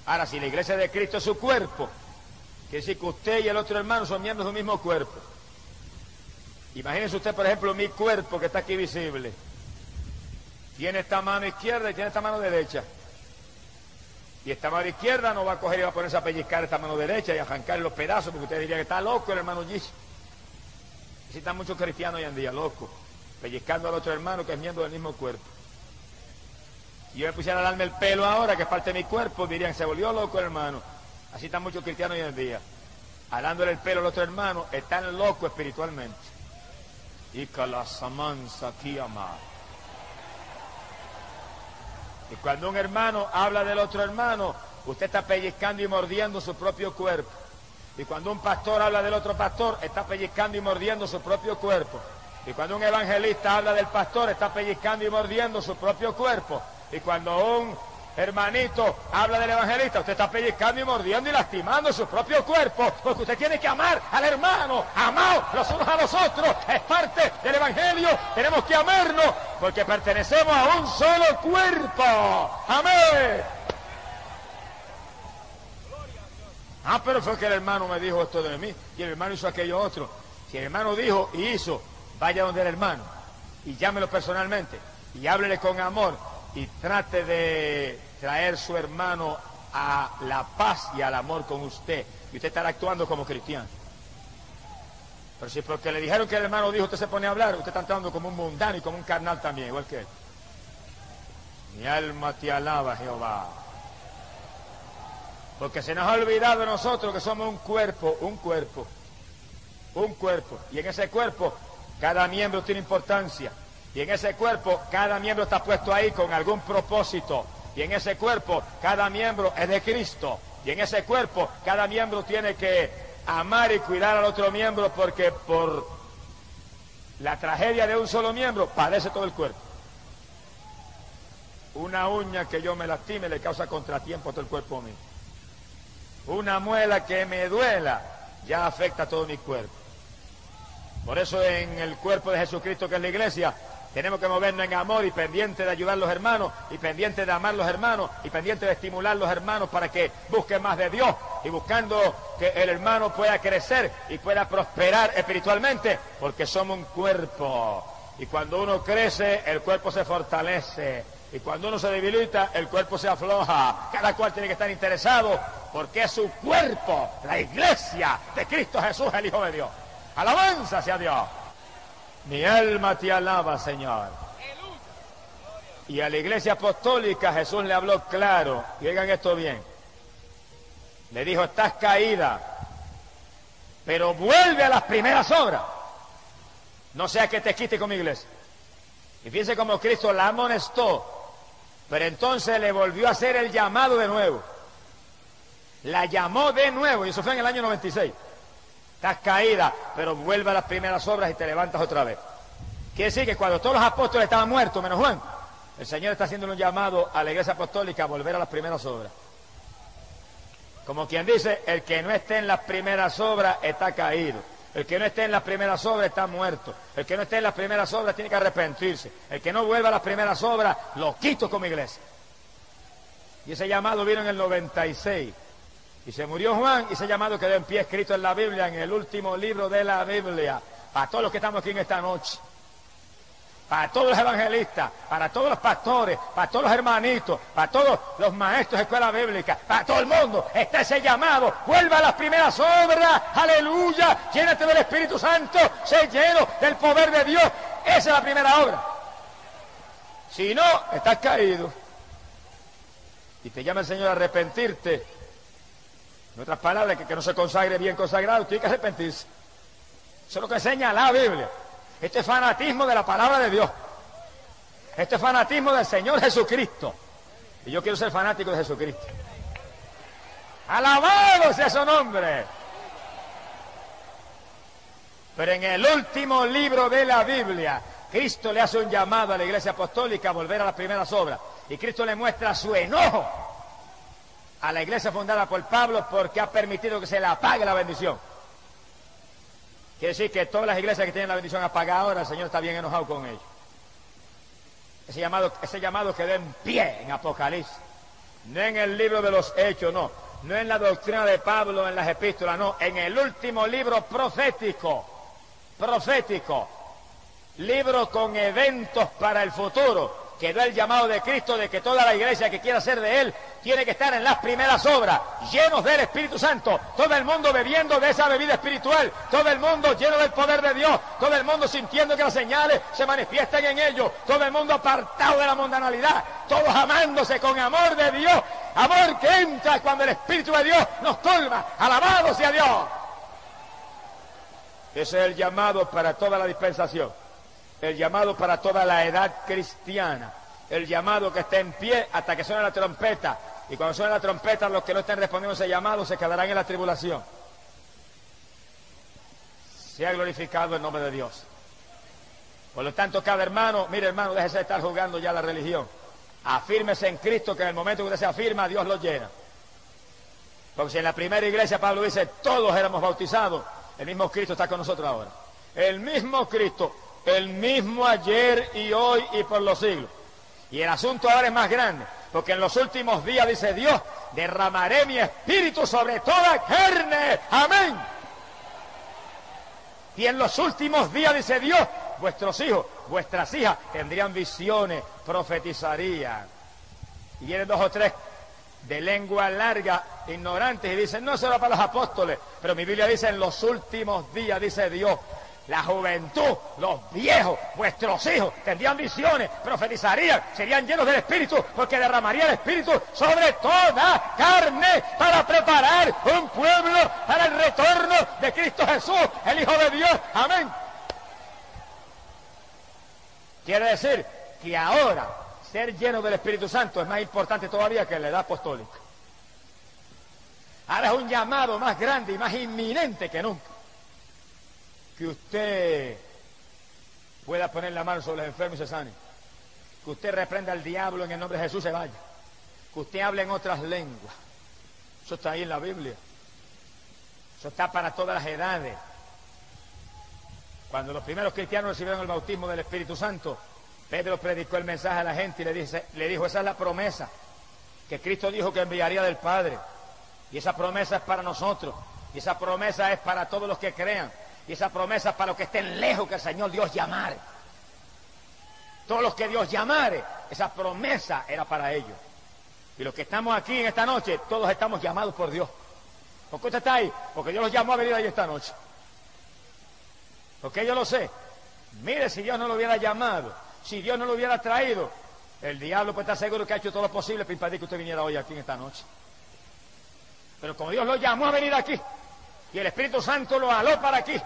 Ahora, si la iglesia de Cristo es su cuerpo, quiere decir que usted y el otro hermano son miembros de un mismo cuerpo. Imagínese usted, por ejemplo, mi cuerpo que está aquí visible. Tiene esta mano izquierda y tiene esta mano derecha. Y esta mano izquierda no va a coger y va a ponerse a pellizcar esta mano derecha y a arrancar los pedazos, porque usted diría que está loco el hermano Gis. Así están muchos cristianos hoy en día, locos, pellizcando al otro hermano que es miembro del mismo cuerpo. Si yo me pusiera a darme el pelo ahora, que es parte de mi cuerpo, dirían, se volvió loco el hermano. Así están muchos cristianos hoy en día. Alándole el pelo al otro hermano, están locos espiritualmente. Y calasamansa aquí amado. Y cuando un hermano habla del otro hermano, usted está pellizcando y mordiendo su propio cuerpo. Y cuando un pastor habla del otro pastor, está pellizcando y mordiendo su propio cuerpo. Y cuando un evangelista habla del pastor, está pellizcando y mordiendo su propio cuerpo. Y cuando un hermanito habla del evangelista, usted está pellizcando y mordiendo y lastimando su propio cuerpo, porque usted tiene que amar al hermano, amaos los unos a los otros, es parte del evangelio, tenemos que amarnos, porque pertenecemos a un solo cuerpo. ¡Amén! Ah, pero fue que el hermano me dijo esto de mí, y el hermano hizo aquello otro. Si el hermano dijo y hizo, vaya donde el hermano, y llámelo personalmente, y háblele con amor, y trate de traer su hermano a la paz y al amor con usted, y usted estará actuando como cristiano. Pero si porque le dijeron que el hermano dijo, usted se pone a hablar, usted está actuando como un mundano y como un carnal también, igual que él. Mi alma te alaba, Jehová. Porque se nos ha olvidado de nosotros que somos un cuerpo, y en ese cuerpo cada miembro tiene importancia, y en ese cuerpo cada miembro está puesto ahí con algún propósito, y en ese cuerpo cada miembro es de Cristo, y en ese cuerpo cada miembro tiene que amar y cuidar al otro miembro, porque por la tragedia de un solo miembro padece todo el cuerpo. Una uña que yo me lastime le causa contratiempo a todo el cuerpo mío. Una muela que me duela ya afecta a todo mi cuerpo. Por eso en el cuerpo de Jesucristo, que es la iglesia, tenemos que movernos en amor y pendiente de ayudar a los hermanos, y pendiente de amar a los hermanos, y pendiente de estimular a los hermanos para que busquen más de Dios, y buscando que el hermano pueda crecer y pueda prosperar espiritualmente, porque somos un cuerpo. Y cuando uno crece, el cuerpo se fortalece. Y cuando uno se debilita, el cuerpo se afloja. Cada cual tiene que estar interesado, porque es su cuerpo, la iglesia de Cristo Jesús, el Hijo de Dios. Alabanza sea Dios. Mi alma te alaba, Señor. Y a la iglesia apostólica Jesús le habló claro, y oigan esto bien. Le dijo, estás caída, pero vuelve a las primeras obras. No sea que te quite con mi iglesia. Y fíjense cómo Cristo la amonestó, pero entonces le volvió a hacer el llamado de nuevo. La llamó de nuevo, y eso fue en el año 96. Estás caída, pero vuelve a las primeras obras y te levantas otra vez. Quiere decir que cuando todos los apóstoles estaban muertos, menos Juan, el Señor está haciendo un llamado a la iglesia apostólica a volver a las primeras obras. Como quien dice, el que no esté en las primeras obras está caído. El que no esté en las primeras obras está muerto. El que no esté en las primeras obras tiene que arrepentirse. El que no vuelva a las primeras obras, lo quito como iglesia. Y ese llamado vino en el 96. Y se murió Juan y ese llamado quedó en pie escrito en la Biblia, en el último libro de la Biblia. Para todos los que estamos aquí en esta noche. Para todos los evangelistas, para todos los pastores, para todos los hermanitos, para todos los maestros de escuela bíblica, para todo el mundo, está ese llamado. Vuelva a las primeras obras, aleluya, llénate del Espíritu Santo, sé lleno del poder de Dios. Esa es la primera obra. Si no, estás caído. Y te llama el Señor a arrepentirte. En otras palabras, que no se consagre bien consagrado, tiene que arrepentirse. Eso es lo que enseña la Biblia. Este es fanatismo de la palabra de Dios. Este es fanatismo del Señor Jesucristo. Y yo quiero ser fanático de Jesucristo. ¡Alabado sea su nombre! Pero en el último libro de la Biblia, Cristo le hace un llamado a la iglesia apostólica a volver a las primeras obras. Y Cristo le muestra su enojo a la iglesia fundada por Pablo porque ha permitido que se le apague la bendición. Quiere decir que todas las iglesias que tienen la bendición apagada ahora, el Señor está bien enojado con ellos. Ese llamado quedó en pie en Apocalipsis. No en el libro de los Hechos, no. No en la doctrina de Pablo, en las epístolas, no. En el último libro profético. Libro con eventos para el futuro. Quedó el llamado de Cristo de que toda la iglesia que quiera ser de Él tiene que estar en las primeras obras, llenos del Espíritu Santo, todo el mundo bebiendo de esa bebida espiritual, todo el mundo lleno del poder de Dios, todo el mundo sintiendo que las señales se manifiestan en ellos, todo el mundo apartado de la mundanalidad, todos amándose con amor de Dios, amor que entra cuando el Espíritu de Dios nos colma. ¡Alabado sea Dios! Ese es el llamado para toda la dispensación. El llamado para toda la edad cristiana, el llamado que esté en pie hasta que suene la trompeta, y cuando suene la trompeta los que no estén respondiendo a ese llamado se quedarán en la tribulación. Sea glorificado el nombre de Dios. Por lo tanto, cada hermano, mire hermano, déjese de estar jugando ya la religión, afírmese en Cristo, que en el momento que usted se afirma, Dios lo llena. Porque si en la primera iglesia Pablo dice, todos éramos bautizados, el mismo Cristo está con nosotros ahora. El mismo Cristo, el mismo ayer y hoy y por los siglos. Y el asunto ahora es más grande, porque en los últimos días, dice Dios, derramaré mi espíritu sobre toda carne. Amén. Y en los últimos días, dice Dios, vuestros hijos, vuestras hijas tendrían visiones, profetizarían. Y vienen 2 o 3 de lengua larga, ignorantes, y dicen, no, eso era para los apóstoles. Pero mi Biblia dice, en los últimos días, dice Dios, la juventud, los viejos, vuestros hijos, tendrían visiones, profetizarían, serían llenos del Espíritu, porque derramaría el Espíritu sobre toda carne para preparar un pueblo para el retorno de Cristo Jesús, el Hijo de Dios. Amén. Quiere decir que ahora ser lleno del Espíritu Santo es más importante todavía que la edad apostólica. Ahora es un llamado más grande y más inminente que nunca. Que usted pueda poner la mano sobre los enfermos y se sane. Que usted reprenda al diablo en el nombre de Jesús, se vaya. Que usted hable en otras lenguas. Eso está ahí en la Biblia. Eso está para todas las edades. Cuando los primeros cristianos recibieron el bautismo del Espíritu Santo, Pedro predicó el mensaje a la gente y le dijo, esa es la promesa que Cristo dijo que enviaría del Padre. Y esa promesa es para nosotros. Y esa promesa es para todos los que crean. Y esa promesa es para los que estén lejos, que el Señor Dios llamare. Todos los que Dios llamare, esa promesa era para ellos. Y los que estamos aquí en esta noche, todos estamos llamados por Dios. ¿Por qué usted está ahí? Porque Dios los llamó a venir ahí esta noche. Porque yo lo sé. Mire, si Dios no lo hubiera llamado, si Dios no lo hubiera traído, el diablo puede estar seguro que ha hecho todo lo posible para impedir que usted viniera hoy aquí en esta noche. Pero como Dios lo llamó a venir aquí, y el Espíritu Santo lo jaló para aquí,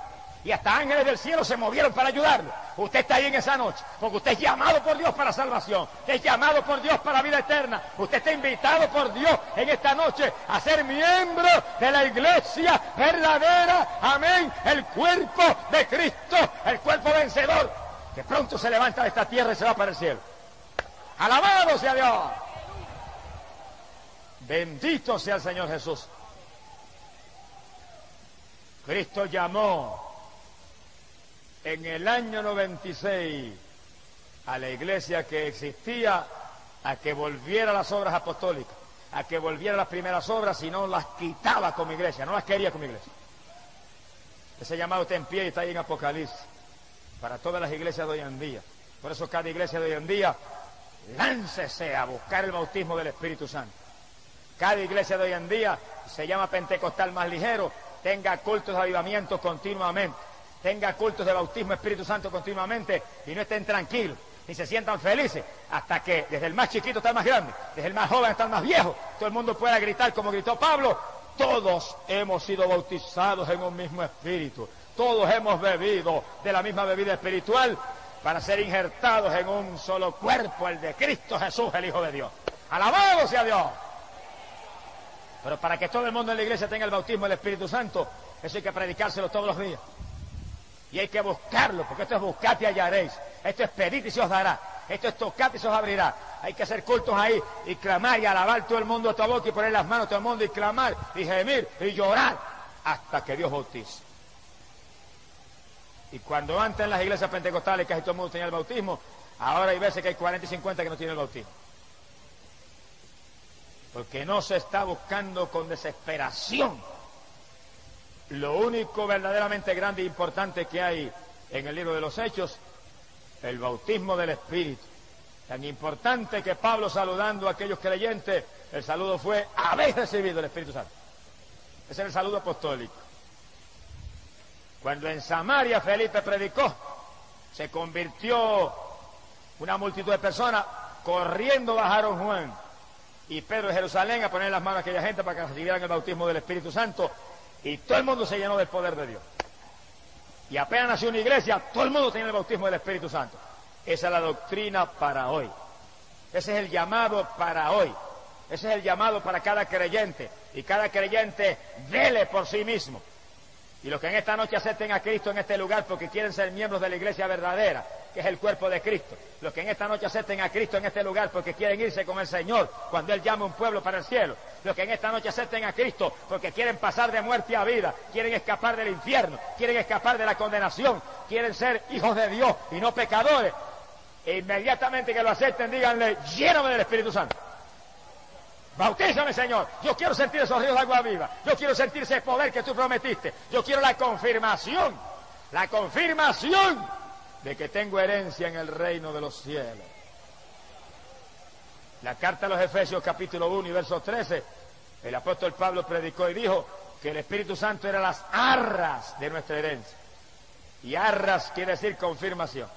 y hasta ángeles del cielo se movieron para ayudarlo, usted está ahí en esa noche, porque usted es llamado por Dios para salvación, usted es llamado por Dios para vida eterna, usted está invitado por Dios en esta noche a ser miembro de la iglesia verdadera, amén, el cuerpo de Cristo, el cuerpo vencedor, que pronto se levanta de esta tierra y se va para el cielo. ¡Alabado sea Dios! Bendito sea el Señor Jesús. Cristo llamó en el año 96 a la iglesia que existía a que volviera a las obras apostólicas, a que volviera a las primeras obras, y no las quitaba como iglesia, no las quería como iglesia. Ese llamado está en pie y está ahí en Apocalipsis para todas las iglesias de hoy en día. Por eso cada iglesia de hoy en día, láncese a buscar el bautismo del Espíritu Santo. Cada iglesia de hoy en día se llama pentecostal más ligero, tenga cultos de avivamiento continuamente, tenga cultos de bautismo Espíritu Santo continuamente, y no estén tranquilos, ni se sientan felices, hasta que desde el más chiquito hasta el más grande, desde el más joven hasta el más viejo, todo el mundo pueda gritar como gritó Pablo: todos hemos sido bautizados en un mismo espíritu, todos hemos bebido de la misma bebida espiritual para ser injertados en un solo cuerpo, el de Cristo Jesús, el Hijo de Dios. ¡Alabado sea Dios! Pero para que todo el mundo en la iglesia tenga el bautismo del Espíritu Santo, eso hay que predicárselo todos los días. Y hay que buscarlo, porque esto es buscad y hallaréis. Esto es pedid y se os dará. Esto es tocad y se os abrirá. Hay que hacer cultos ahí y clamar y alabar todo el mundo a tu boca y poner las manos a todo el mundo y clamar y gemir y llorar hasta que Dios bautice. Y cuando antes en las iglesias pentecostales casi todo el mundo tenía el bautismo, ahora hay veces que hay 40 y 50 que no tienen el bautismo. Porque no se está buscando con desesperación lo único verdaderamente grande e importante que hay en el libro de los Hechos, el bautismo del Espíritu. Tan importante que Pablo, saludando a aquellos creyentes, el saludo fue: habéis recibido el Espíritu Santo. Ese es el saludo apostólico. Cuando en Samaria Felipe predicó, se convirtió una multitud de personas, corriendo bajaron Juan y Pedro de Jerusalén a poner las manos a aquella gente para que recibieran el bautismo del Espíritu Santo, y todo el mundo se llenó del poder de Dios. Y apenas nació una iglesia, todo el mundo tenía el bautismo del Espíritu Santo. Esa es la doctrina para hoy. Ese es el llamado para hoy. Ese es el llamado para cada creyente. Y cada creyente vele por sí mismo. Y los que en esta noche acepten a Cristo en este lugar porque quieren ser miembros de la iglesia verdadera, que es el cuerpo de Cristo. Los que en esta noche acepten a Cristo en este lugar porque quieren irse con el Señor cuando Él llama a un pueblo para el cielo. Los que en esta noche acepten a Cristo porque quieren pasar de muerte a vida, quieren escapar del infierno, quieren escapar de la condenación, quieren ser hijos de Dios y no pecadores. E inmediatamente que lo acepten, díganle: lléname del Espíritu Santo. Bautízame, Señor. Yo quiero sentir esos ríos de agua viva. Yo quiero sentir ese poder que tú prometiste. Yo quiero la confirmación de que tengo herencia en el reino de los cielos. La carta a los Efesios capítulo 1 y verso 13, el apóstol Pablo predicó y dijo que el Espíritu Santo era las arras de nuestra herencia. Y arras quiere decir confirmación.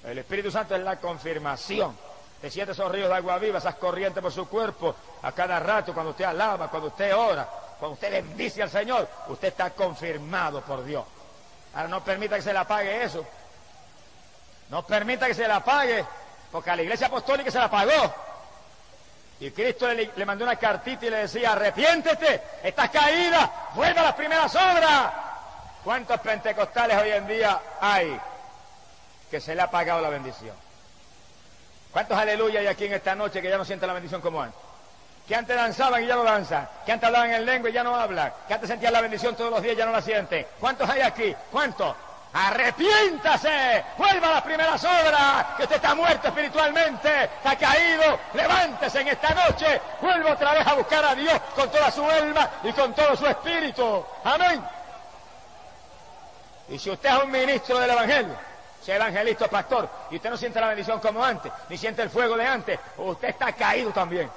El Espíritu Santo es la confirmación. Te siente esos ríos de agua viva, esas corrientes por su cuerpo a cada rato, cuando usted alaba, cuando usted ora, cuando usted bendice al Señor, usted está confirmado por Dios. Ahora no permita que se le apague eso. No permita que se le apague, porque a la iglesia apostólica se la apagó. Y Cristo le mandó una cartita y le decía: arrepiéntete, estás caída, vuelve a las primeras obras. ¿Cuántos pentecostales hoy en día hay que se le ha apagado la bendición? ¿Cuántos aleluya hay aquí en esta noche que ya no sienten la bendición como antes? Que antes danzaban y ya no danzan, que antes hablaban en lengua y ya no hablan, que antes sentían la bendición todos los días y ya no la sienten. ¿Cuántos hay aquí? ¿Cuántos? ¡Arrepiéntase! ¡Vuelva a las primeras obras! Que usted está muerto espiritualmente, está caído. ¡Levántese en esta noche! ¡Vuelva otra vez a buscar a Dios con toda su alma y con todo su espíritu! ¡Amén! Y si usted es un ministro del Evangelio, sea evangelista o pastor, y usted no siente la bendición como antes, ni siente el fuego de antes, usted está caído también.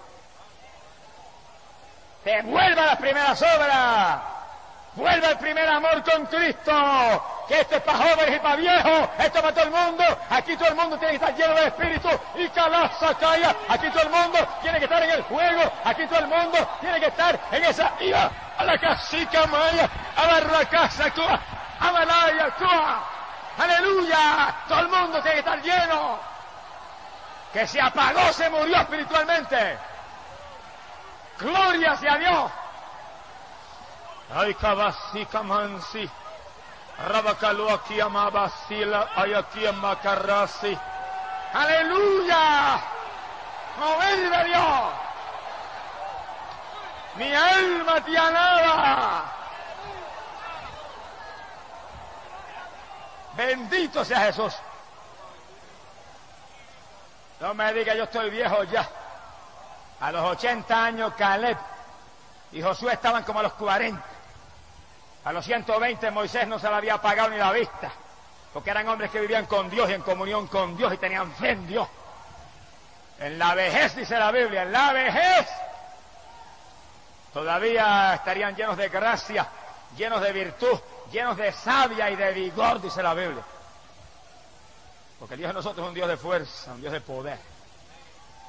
¡Te vuelva a las primeras obras! ¡Vuelva al primer amor con Cristo! que esto es para jóvenes y para viejos, esto es para todo el mundo. Aquí todo el mundo tiene que estar lleno de espíritu y calaza calla. Aquí todo el mundo tiene que estar en el fuego. Aquí todo el mundo tiene que estar en esa ira. A la casica maya, a la racasa, a la laya, aleluya. Todo el mundo tiene que estar lleno. Que se apagó, se murió espiritualmente. Gloria sea Dios. Ay, cabasica mansi. Rabacalo aquí amabasila, ay aquí amacarrasi. Aleluya. Mover de Dios. Mi alma te alaba. Bendito sea Jesús. No me diga yo estoy viejo ya. A los 80 años Caleb y Josué estaban como a los 40. A los 120 Moisés no se le había apagado ni la vista, porque eran hombres que vivían con Dios y en comunión con Dios y tenían fe en Dios. En la vejez, dice la Biblia, en la vejez todavía estarían llenos de gracia, llenos de virtud, llenos de savia y de vigor, dice la Biblia. Porque el Dios de nosotros es un Dios de fuerza, un Dios de poder.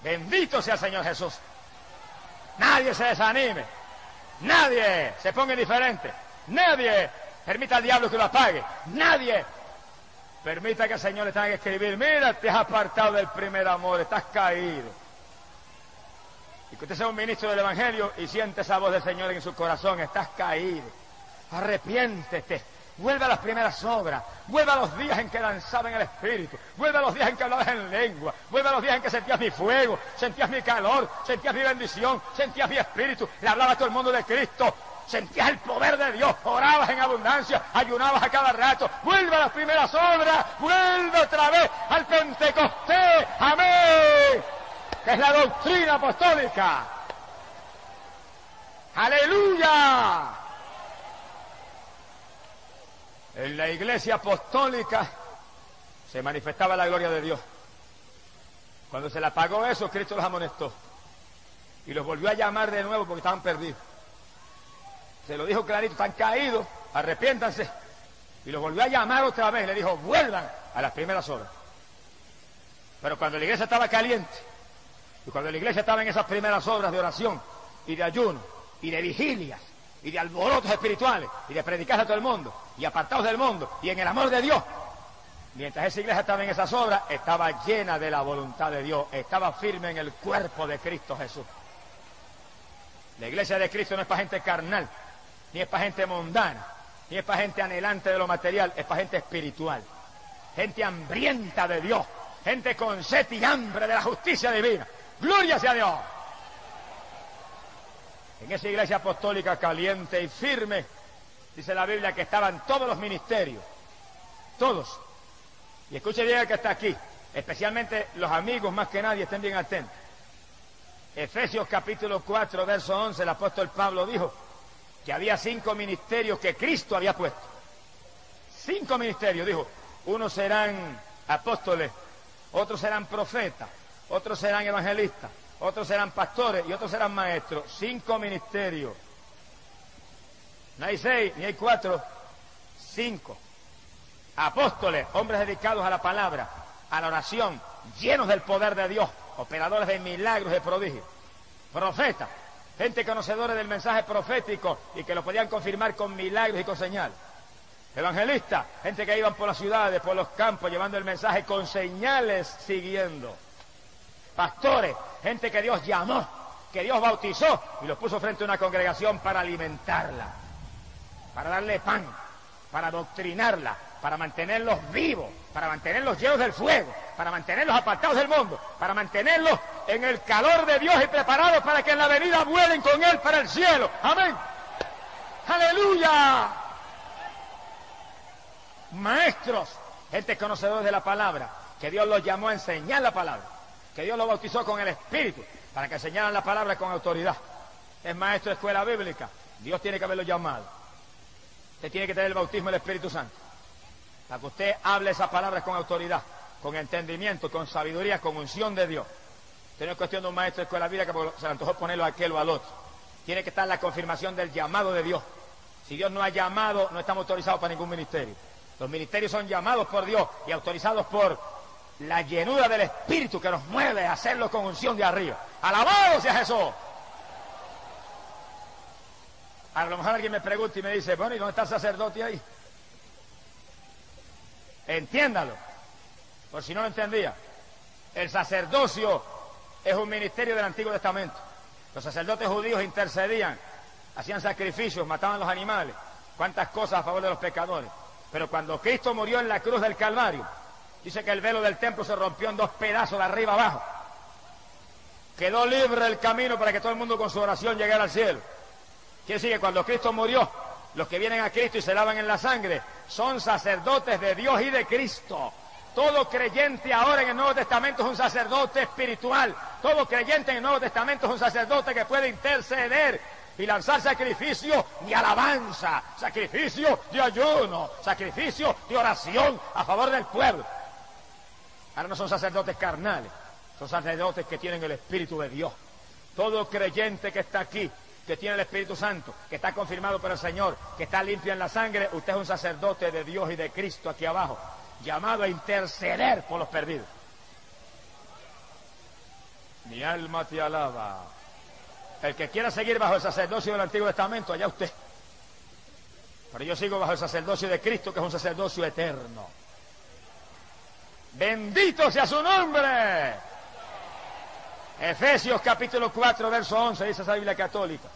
Bendito sea el Señor Jesús. Nadie se desanime, nadie se ponga indiferente, nadie permita al diablo que lo apague, nadie permita que el Señor le tenga que escribir: mira, te has apartado del primer amor, estás caído. Y que usted sea un ministro del Evangelio y siente esa voz del Señor en su corazón: estás caído, arrepiéntete, vuelve a las primeras obras, vuelve a los días en que danzaba en el Espíritu, vuelve a los días en que hablabas en lengua, vuelve a los días en que sentías mi fuego, sentías mi calor, sentías mi bendición, sentías mi Espíritu, le hablabas a todo el mundo de Cristo, sentías el poder de Dios, orabas en abundancia, ayunabas a cada rato. Vuelve a las primeras obras, vuelve otra vez al Pentecostés, amén, que es la doctrina apostólica. ¡Aleluya! En la iglesia apostólica se manifestaba la gloria de Dios. Cuando se le apagó eso, Cristo los amonestó y los volvió a llamar de nuevo porque estaban perdidos. Se lo dijo clarito: están caídos, arrepiéntanse. Y los volvió a llamar otra vez, le dijo: vuelvan a las primeras horas. Pero cuando la iglesia estaba caliente, y cuando la iglesia estaba en esas primeras obras de oración y de ayuno y de vigilias y de alborotos espirituales y de predicar a todo el mundo y apartados del mundo y en el amor de Dios, mientras esa iglesia estaba en esas obras, estaba llena de la voluntad de Dios, estaba firme en el cuerpo de Cristo Jesús. La iglesia de Cristo no es para gente carnal, ni es para gente mundana, ni es para gente anhelante de lo material, es para gente espiritual, gente hambrienta de Dios, gente con sed y hambre de la justicia divina. ¡Gloria sea a Dios! En esa iglesia apostólica caliente y firme, dice la Biblia que estaban todos los ministerios, todos. Y escuche bien el que está aquí, especialmente los amigos más que nadie, estén bien atentos. Efesios capítulo 4, verso 11, el apóstol Pablo dijo que había 5 ministerios que Cristo había puesto. 5 ministerios, dijo: unos serán apóstoles, otros serán profetas, otros serán evangelistas, otros serán pastores y otros serán maestros. 5 ministerios. No hay 6, ni hay 4, 5. Apóstoles, hombres dedicados a la palabra, a la oración, llenos del poder de Dios, operadores de milagros y prodigios. Profetas, gente conocedora del mensaje profético y que lo podían confirmar con milagros y con señales. Evangelistas, gente que iban por las ciudades, por los campos, llevando el mensaje con señales siguiendo. Pastores, gente que Dios llamó, que Dios bautizó y los puso frente a una congregación para alimentarla, para darle pan, para adoctrinarla, para mantenerlos vivos, para mantenerlos llenos del fuego, para mantenerlos apartados del mundo, para mantenerlos en el calor de Dios y preparados para que en la venida vuelen con Él para el cielo. Amén. ¡Aleluya! Maestros, gente conocedora de la palabra, que Dios los llamó a enseñar la palabra, que Dios los bautizó con el Espíritu para que enseñaran la palabra con autoridad. Es maestro de escuela bíblica, Dios tiene que haberlo llamado. Usted tiene que tener el bautismo del Espíritu Santo para que usted hable esas palabras con autoridad, con entendimiento, con sabiduría, con unción de Dios. Usted no es cuestión de un maestro de escuela bíblica que se le antojó ponerlo a aquel o al otro. Tiene que estar la confirmación del llamado de Dios. Si Dios no ha llamado, no estamos autorizados para ningún ministerio. Los ministerios son llamados por Dios y autorizados por la llenura del Espíritu que nos mueve a hacerlo con unción de arriba. ¡Alabado sea Jesús! A lo mejor alguien me pregunta y me dice, bueno, ¿y dónde está el sacerdote ahí? Entiéndalo, por si no lo entendía. El sacerdocio es un ministerio del Antiguo Testamento. Los sacerdotes judíos intercedían, hacían sacrificios, mataban los animales, cuántas cosas a favor de los pecadores. Pero cuando Cristo murió en la cruz del Calvario, dice que el velo del templo se rompió en 2 pedazos de arriba abajo. Quedó libre el camino para que todo el mundo con su oración llegara al cielo. Quiere decir que cuando Cristo murió, los que vienen a Cristo y se lavan en la sangre son sacerdotes de Dios y de Cristo. Todo creyente ahora en el Nuevo Testamento es un sacerdote espiritual. Todo creyente en el Nuevo Testamento es un sacerdote que puede interceder y lanzar sacrificio de alabanza, sacrificio de ayuno, sacrificio de oración a favor del pueblo. Ahora no son sacerdotes carnales, son sacerdotes que tienen el Espíritu de Dios. Todo creyente que está aquí, que tiene el Espíritu Santo, que está confirmado por el Señor, que está limpio en la sangre, usted es un sacerdote de Dios y de Cristo aquí abajo, llamado a interceder por los perdidos. Mi alma te alaba. El que quiera seguir bajo el sacerdocio del Antiguo Testamento, allá usted. Pero yo sigo bajo el sacerdocio de Cristo, que es un sacerdocio eterno. Bendito sea su nombre. Efesios capítulo 4, verso 11, dice esa Biblia católica.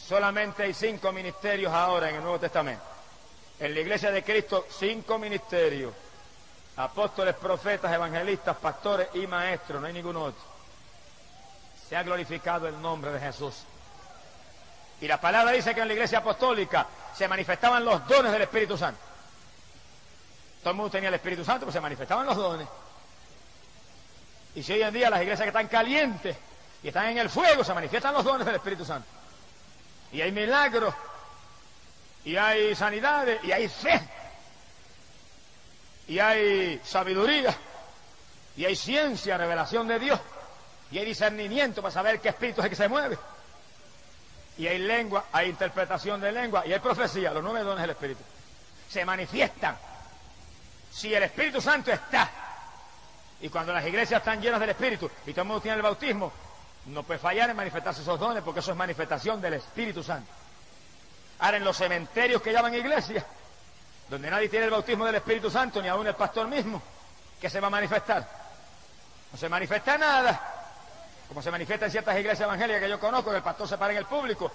Solamente hay 5 ministerios ahora en el Nuevo Testamento. En la iglesia de Cristo, 5 ministerios. Apóstoles, profetas, evangelistas, pastores y maestros, no hay ningún otro. Se ha glorificado el nombre de Jesús. Y la palabra dice que en la iglesia apostólica se manifestaban los dones del Espíritu Santo. Todo el mundo tenía el Espíritu Santo, pues se manifestaban los dones. Y si hoy en día las iglesias que están calientes y están en el fuego, se manifiestan los dones del Espíritu Santo. Y hay milagros, y hay sanidades, y hay fe, y hay sabiduría, y hay ciencia, revelación de Dios, y hay discernimiento para saber qué espíritu es el que se mueve. Y hay lengua, hay interpretación de lengua, y hay profecía, los 9 dones del Espíritu. Se manifiestan. Si el Espíritu Santo está, y cuando las iglesias están llenas del Espíritu, y todo el mundo tiene el bautismo, no puede fallar en manifestarse esos dones, porque eso es manifestación del Espíritu Santo. Ahora, en los cementerios que llaman iglesias, donde nadie tiene el bautismo del Espíritu Santo, ni aún el pastor mismo, ¿qué se va a manifestar? No se manifiesta nada. Como se manifiesta en ciertas iglesias evangélicas que yo conozco, que el pastor se para en el público,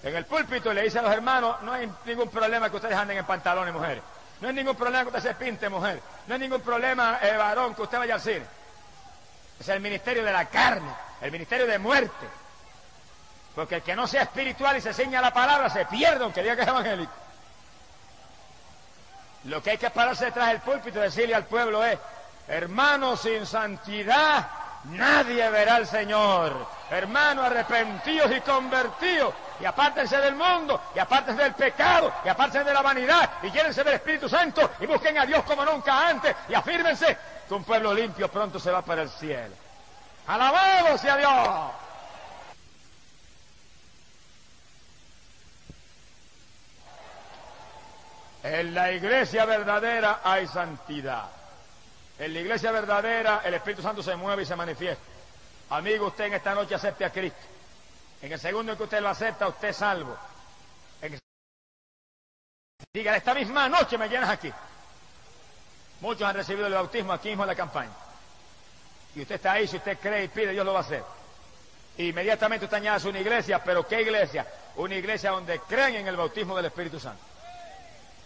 en el púlpito, y le dice a los hermanos, no hay ningún problema que ustedes anden en pantalones, mujeres. No hay ningún problema que usted se pinte, mujer. No hay ningún problema, varón, que usted vaya al cine. Es el ministerio de la carne, el ministerio de muerte. Porque el que no sea espiritual y se ciña a la palabra se pierde, aunque diga que es evangélico. Lo que hay que pararse detrás del púlpito y decirle al pueblo es, hermanos, sin santidad nadie verá al Señor. Hermanos, arrepentidos y convertidos, y apártense del mundo, y apártense del pecado, y apártense de la vanidad, y llénense del Espíritu Santo, y busquen a Dios como nunca antes, y afírmense que un pueblo limpio pronto se va para el cielo. ¡Alabado sea Dios! En la iglesia verdadera hay santidad. En la iglesia verdadera el Espíritu Santo se mueve y se manifiesta. Amigo, usted en esta noche acepte a Cristo. En el segundo en que usted lo acepta, usted es salvo. Diga, esta misma noche me llenas aquí. Muchos han recibido el bautismo aquí mismo en la campaña. Y usted está ahí, si usted cree y pide, Dios lo va a hacer. Inmediatamente usted añade una iglesia, pero ¿qué iglesia? Una iglesia donde creen en el bautismo del Espíritu Santo.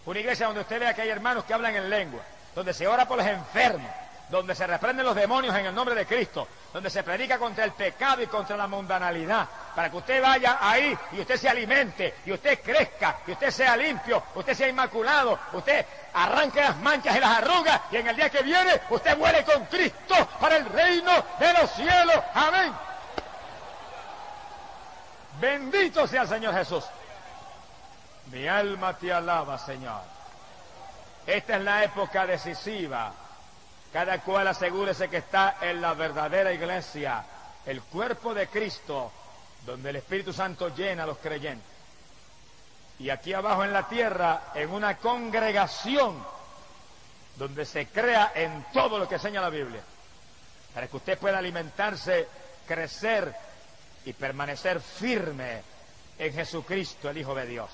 Una iglesia donde usted vea que hay hermanos que hablan en lengua, donde se ora por los enfermos, donde se reprenden los demonios en el nombre de Cristo, donde se predica contra el pecado y contra la mundanalidad, para que usted vaya ahí y usted se alimente, y usted crezca, y usted sea limpio, usted sea inmaculado, usted arranque las manchas y las arrugas, y en el día que viene usted muere con Cristo para el reino de los cielos. Amén. Bendito sea el Señor Jesús. Mi alma te alaba, Señor. Esta es la época decisiva. Cada cual asegúrese que está en la verdadera iglesia, el cuerpo de Cristo, donde el Espíritu Santo llena a los creyentes. y aquí abajo en la tierra, en una congregación donde se crea en todo lo que enseña la Biblia, para que usted pueda alimentarse, crecer y permanecer firme en Jesucristo, el Hijo de Dios.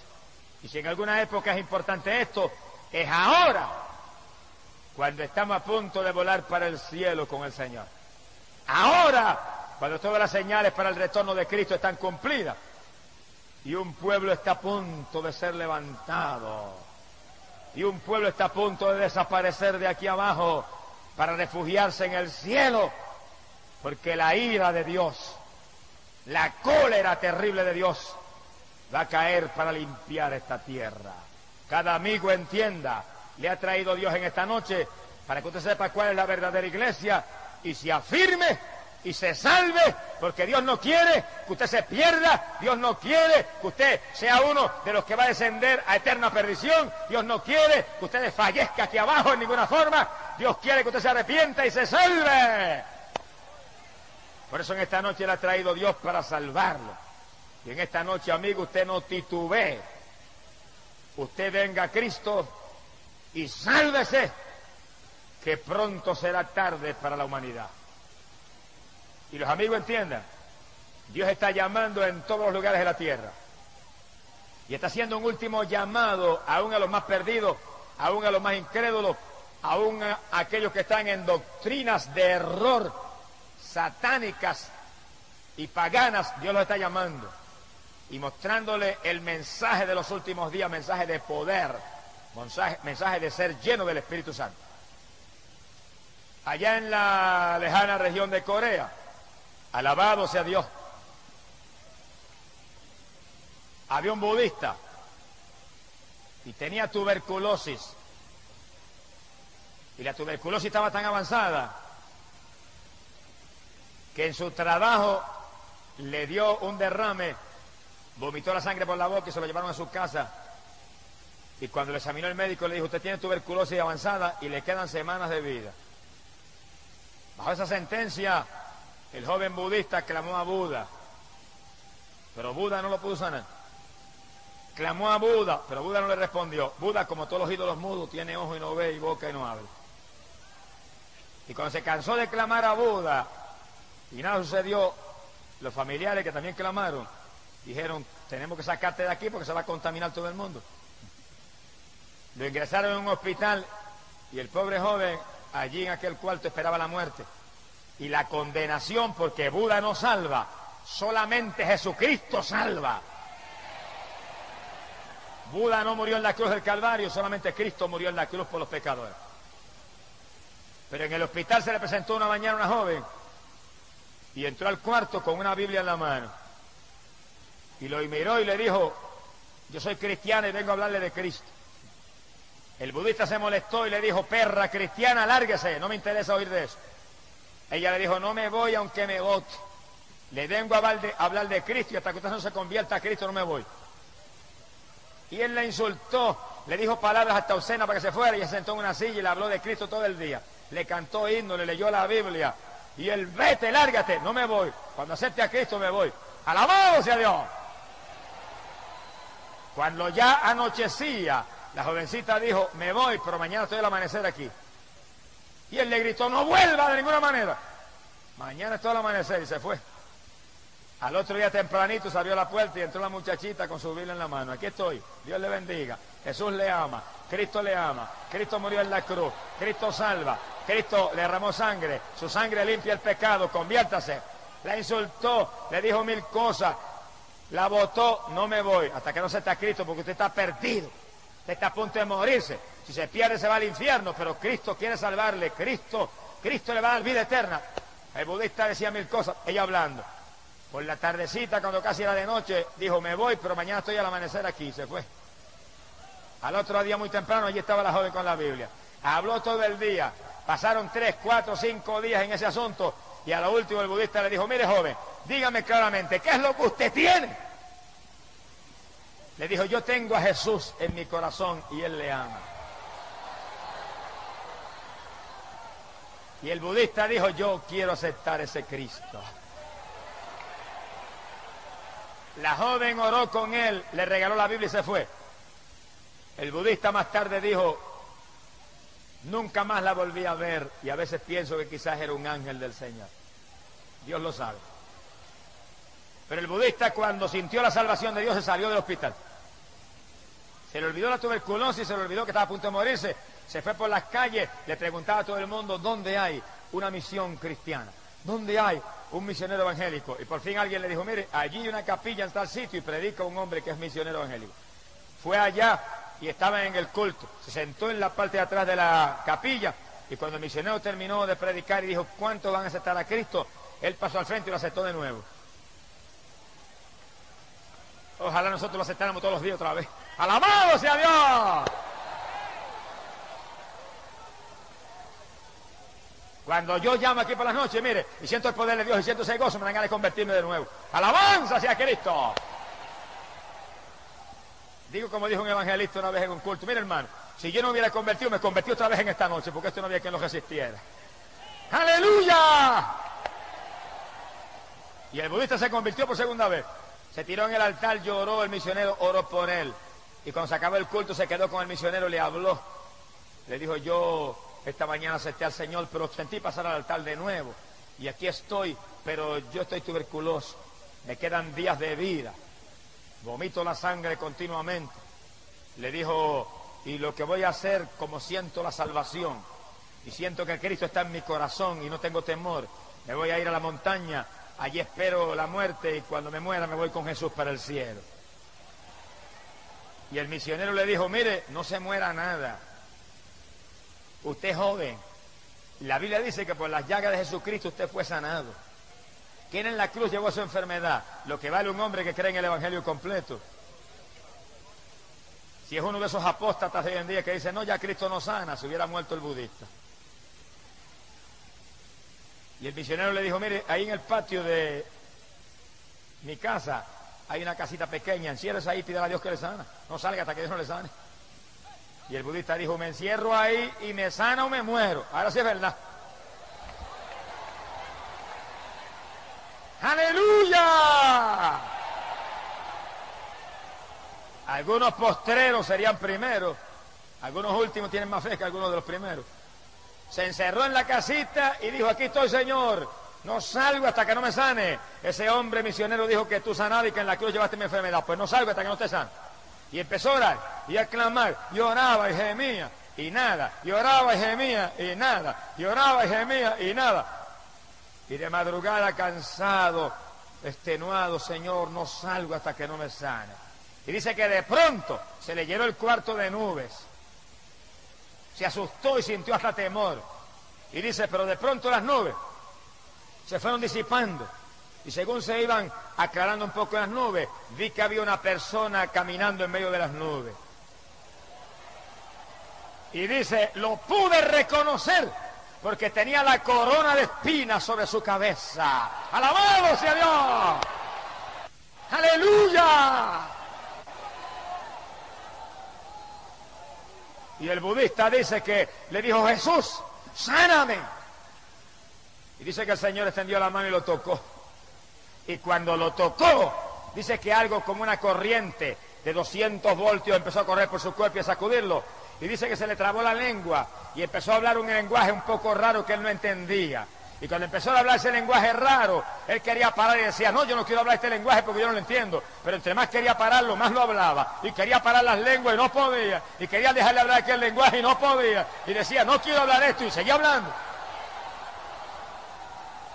Y si en alguna época es importante esto, es ahora, cuando estamos a punto de volar para el cielo con el Señor. Ahora, cuando todas las señales para el retorno de Cristo están cumplidas y un pueblo está a punto de ser levantado y un pueblo está a punto de desaparecer de aquí abajo para refugiarse en el cielo, porque la ira de Dios, la cólera terrible de Dios va a caer para limpiar esta tierra. Cada amigo entienda, le ha traído Dios en esta noche para que usted sepa cuál es la verdadera iglesia y se afirme y se salve, porque Dios no quiere que usted se pierda, Dios no quiere que usted sea uno de los que va a descender a eterna perdición, Dios no quiere que usted desfallezca aquí abajo en ninguna forma, Dios quiere que usted se arrepienta y se salve. Por eso en esta noche le ha traído Dios para salvarlo. Y en esta noche, amigo, usted no titubee. Usted venga a Cristo y sálvese, que pronto será tarde para la humanidad. Y los amigos entiendan, Dios está llamando en todos los lugares de la tierra. Y está haciendo un último llamado aún a los más perdidos, aún a los más incrédulos, aún a aquellos que están en doctrinas de error, satánicas y paganas. Dios los está llamando y mostrándole el mensaje de los últimos días, mensaje de poder, mensaje de ser lleno del Espíritu Santo. Allá en la lejana región de Corea, alabado sea Dios, había un budista y tenía tuberculosis, y la tuberculosis estaba tan avanzada que en su trabajo le dio un derrame, vomitó la sangre por la boca y se lo llevaron a su casa. Y cuando le examinó el médico le dijo: usted tiene tuberculosis avanzada y le quedan semanas de vida. Bajo esa sentencia, el joven budista clamó a Buda, pero Buda no lo pudo sanar. Clamó a Buda, pero Buda no le respondió. Buda, como todos los ídolos mudos, tiene ojo y no ve, y boca y no habla. Y cuando se cansó de clamar a Buda y nada sucedió, los familiares que también clamaron dijeron: tenemos que sacarte de aquí porque se va a contaminar todo el mundo. Lo ingresaron en un hospital y el pobre joven allí en aquel cuarto esperaba la muerte y la condenación, porque Buda no salva, solamente Jesucristo salva. Buda no murió en la cruz del Calvario, solamente Cristo murió en la cruz por los pecadores. Pero en el hospital se le presentó una mañana una joven y entró al cuarto con una Biblia en la mano y lo miró y le dijo: yo soy cristiana y vengo a hablarle de Cristo. El budista se molestó y le dijo: perra cristiana, lárguese, no me interesa oír de eso. Ella le dijo: no me voy aunque me vote, le vengo a hablar de Cristo y hasta que usted no se convierta a Cristo no me voy. Y él la insultó, le dijo palabras hasta obscenas para que se fuera, y se sentó en una silla y le habló de Cristo todo el día. Le cantó himno, le leyó la Biblia, y él: vete, lárgate, no me voy, cuando acepte a Cristo me voy. ¡Alabado sea Dios! Cuando ya anochecía, la jovencita dijo: me voy, pero mañana estoy al amanecer aquí. Y él le gritó: no vuelva de ninguna manera, mañana estoy al amanecer, y se fue. Al otro día tempranito se abrió la puerta y entró la muchachita con su Biblia en la mano. Aquí estoy, Dios le bendiga, Jesús le ama, Cristo le ama, Cristo murió en la cruz, Cristo salva, Cristo le derramó sangre, su sangre limpia el pecado, conviértase. La insultó, le dijo mil cosas, la botó: no me voy hasta que no se está Cristo, porque usted está perdido, usted está a punto de morirse, si se pierde se va al infierno, pero Cristo quiere salvarle, Cristo le va a dar vida eterna. El budista decía mil cosas, ella hablando. Por la tardecita, cuando casi era de noche, dijo: me voy, pero mañana estoy al amanecer aquí, se fue. Al otro día muy temprano, allí estaba la joven con la Biblia. Habló todo el día, pasaron 3, 4, 5 días en ese asunto, y a lo último el budista le dijo: mire joven, dígame claramente, ¿qué es lo que usted tiene? Le dijo: yo tengo a Jesús en mi corazón y Él le ama. Y el budista dijo: yo quiero aceptar ese Cristo. La joven oró con él, le regaló la Biblia y se fue. El budista más tarde dijo, nunca más la volví a ver y a veces pienso que quizás era un ángel del Señor. Dios lo sabe. Pero el budista cuando sintió la salvación de Dios se salió del hospital. Se le olvidó la tuberculosis, se le olvidó que estaba a punto de morirse. Se fue por las calles, le preguntaba a todo el mundo dónde hay una misión cristiana, dónde hay un misionero evangélico. Y por fin alguien le dijo, mire, allí hay una capilla en tal sitio y predica un hombre que es misionero evangélico. Fue allá y estaba en el culto. Se sentó en la parte de atrás de la capilla y cuando el misionero terminó de predicar y dijo, ¿cuántos van a aceptar a Cristo? Él pasó al frente y lo aceptó de nuevo. Ojalá nosotros lo aceptáramos todos los días otra vez. ¡Alabado sea Dios! Cuando yo llamo aquí por las noches, mire, y siento el poder de Dios y siento ese gozo, me dan ganas de convertirme de nuevo. ¡Alabanza sea Cristo! Digo como dijo un evangelista una vez en un culto, mire hermano, si yo no hubiera convertido, me convertí otra vez en esta noche, porque esto no había quien lo resistiera. ¡Aleluya! Y el budista se convirtió por segunda vez. Se tiró en el altar, lloró, el misionero oró por él. Y cuando se acabó el culto se quedó con el misionero, le habló. Le dijo, yo esta mañana acepté al Señor, pero sentí pasar al altar de nuevo. Y aquí estoy, pero yo estoy tuberculoso. Me quedan días de vida. Vomito la sangre continuamente. Le dijo, y lo que voy a hacer, como siento la salvación, y siento que Cristo está en mi corazón y no tengo temor, me voy a ir a la montaña, allí espero la muerte y cuando me muera me voy con Jesús para el cielo. Y el misionero le dijo, mire, no se muera nada. Usted es joven. La Biblia dice que por las llagas de Jesucristo usted fue sanado. ¿Quién en la cruz llevó su enfermedad? Lo que vale un hombre que cree en el Evangelio completo. Si es uno de esos apóstatas de hoy en día que dice, no, ya Cristo no sana, se hubiera muerto el budista. Y el misionero le dijo, mire, ahí en el patio de mi casa hay una casita pequeña, enciérrese ahí y pídale a Dios que le sana. No salga hasta que Dios no le sane. Y el budista dijo, me encierro ahí y me sana o me muero. Ahora sí es verdad. ¡Aleluya! Algunos postreros serían primeros. Algunos últimos tienen más fe que algunos de los primeros. Se encerró en la casita y dijo, aquí estoy, Señor, no salgo hasta que no me sane. Ese hombre misionero dijo que tú sanabas y que en la cruz llevaste mi enfermedad. Pues no salgo hasta que no te sane. Y empezó a orar y a clamar, y oraba y gemía y nada, y oraba y gemía y nada, y oraba y gemía y nada. Y de madrugada cansado, extenuado, Señor, no salgo hasta que no me sane. Y dice que de pronto se le llenó el cuarto de nubes. Se asustó y sintió hasta temor. Y dice, pero de pronto las nubes se fueron disipando. Y según se iban aclarando un poco las nubes, vi que había una persona caminando en medio de las nubes. Y dice, lo pude reconocer porque tenía la corona de espinas sobre su cabeza. ¡Alabado sea Dios! ¡Aleluya! Y el budista dice que le dijo, Jesús, sáname. Y dice que el Señor extendió la mano y lo tocó. Y cuando lo tocó, dice que algo como una corriente de 200 voltios empezó a correr por su cuerpo y a sacudirlo. Y dice que se le trabó la lengua y empezó a hablar un lenguaje un poco raro que él no entendía. Y cuando empezó a hablar ese lenguaje raro, él quería parar y decía, no, yo no quiero hablar este lenguaje porque yo no lo entiendo. Pero entre más quería pararlo, más lo hablaba. Y quería parar las lenguas y no podía. Y quería dejarle hablar aquel lenguaje y no podía. Y decía, no quiero hablar esto y seguía hablando.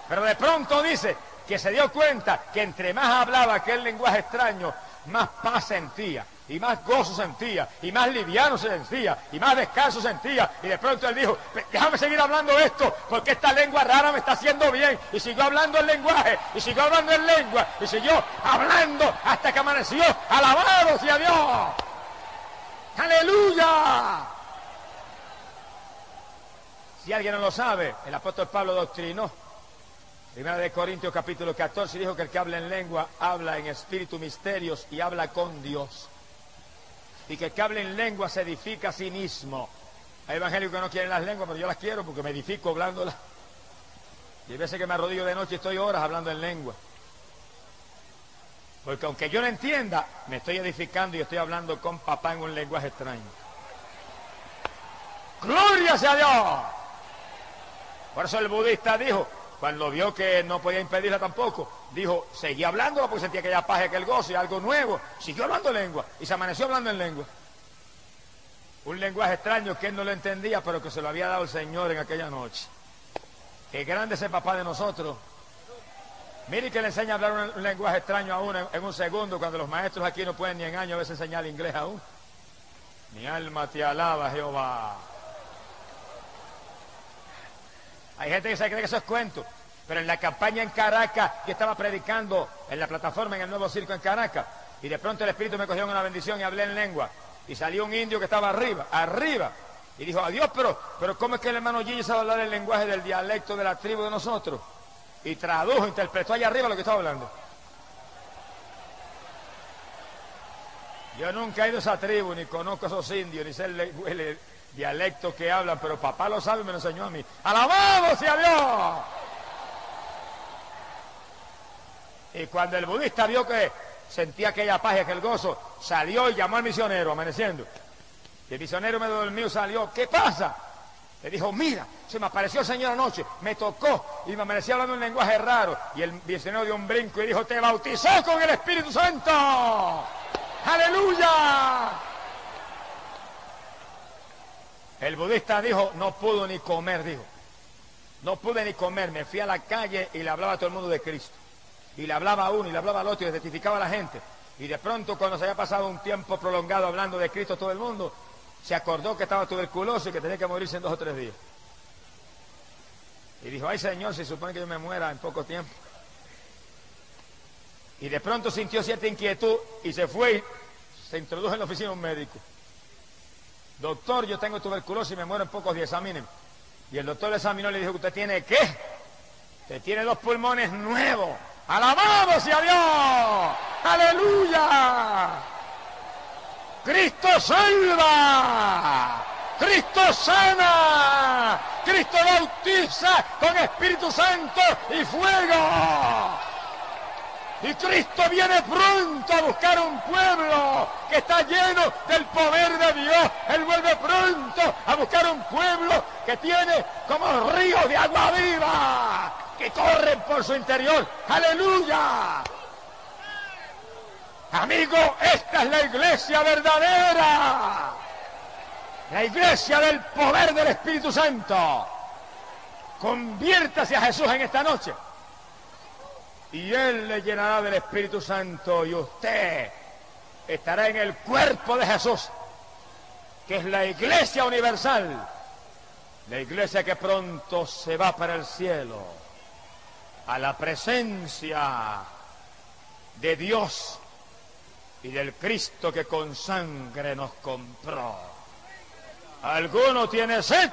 Pero de pronto dice que se dio cuenta que entre más hablaba aquel lenguaje extraño, más paz sentía, y más gozo sentía, y más liviano se sentía, y más descanso sentía. Y de pronto él dijo, déjame seguir hablando esto, porque esta lengua rara me está haciendo bien. Y siguió hablando el lenguaje, y siguió hablando en lengua, y siguió hablando hasta que amaneció. ¡Alabado sea Dios! ¡Aleluya! Si alguien no lo sabe, el apóstol Pablo doctrinó. Primera de Corintios capítulo 14 dijo que el que habla en lengua habla en espíritu misterios y habla con Dios. Y que el que habla en lengua se edifica a sí mismo. Hay evangélicos que no quieren las lenguas, pero yo las quiero porque me edifico hablándolas. Y hay veces que me arrodillo de noche y estoy horas hablando en lengua. Porque aunque yo no entienda, me estoy edificando y estoy hablando con papá en un lenguaje extraño. ¡Gloria sea a Dios! Por eso el budista dijo, cuando vio que no podía impedirla tampoco, dijo, seguía hablando porque sentía aquella paz y aquel gozo y algo nuevo. Siguió hablando lengua y se amaneció hablando en lengua. Un lenguaje extraño que él no lo entendía, pero que se lo había dado el Señor en aquella noche. Qué grande es el papá de nosotros. Mire que le enseña a hablar un lenguaje extraño a uno en un segundo, cuando los maestros aquí no pueden ni en años a veces enseñar inglés a uno. Mi alma te alaba, Jehová. Hay gente que se cree que eso es cuento, pero en la campaña en Caracas, yo estaba predicando en la plataforma en el Nuevo Circo en Caracas, y de pronto el Espíritu me cogió en una bendición y hablé en lengua, y salió un indio que estaba arriba, y dijo, adiós, pero ¿cómo es que el hermano Gigi sabe hablar el lenguaje del dialecto de la tribu de nosotros? Y tradujo, interpretó allá arriba lo que estaba hablando. Yo nunca he ido a esa tribu, ni conozco a esos indios, ni sé el dialecto que hablan, pero papá lo sabe y me lo enseñó a mí. ¡Alabado sea Dios! Y cuando el budista vio que sentía aquella paz y aquel gozo, salió y llamó al misionero, amaneciendo. Y el misionero medio dormido salió, ¿qué pasa? Le dijo, mira, se me apareció el Señor anoche, me tocó y me amanecí hablando un lenguaje raro. Y el misionero dio un brinco y dijo, te bautizó con el Espíritu Santo. ¡Aleluya! El budista dijo, no pudo ni comer, dijo. No pude ni comer, me fui a la calle y le hablaba a todo el mundo de Cristo. Y le hablaba a uno y le hablaba al otro y le testificaba a la gente. Y de pronto, cuando se había pasado un tiempo prolongado hablando de Cristo a todo el mundo, se acordó que estaba tuberculoso y que tenía que morirse en 2 o 3 días. Y dijo, ay Señor, se supone que yo me muera en poco tiempo. Y de pronto sintió cierta inquietud y se fue y se introdujo en la oficina de un médico. Doctor, yo tengo tuberculosis y me muero en pocos días, examíneme. Y el doctor le examinó y le dijo, ¿usted tiene qué? Usted tiene 2 pulmones nuevos. ¡Alabado sea Dios! ¡Aleluya! ¡Cristo salva! ¡Cristo sana! ¡Cristo bautiza con Espíritu Santo y fuego! Y Cristo viene pronto a buscar un pueblo que está lleno del poder de Dios. Él vuelve pronto a buscar un pueblo que tiene como ríos de agua viva que corren por su interior. ¡Aleluya! Amigo, esta es la iglesia verdadera. La iglesia del poder del Espíritu Santo. Conviértase a Jesús en esta noche. Y Él le llenará del Espíritu Santo y usted estará en el cuerpo de Jesús, que es la iglesia universal, la iglesia que pronto se va para el cielo, a la presencia de Dios y del Cristo que con sangre nos compró. ¿Alguno tiene sed?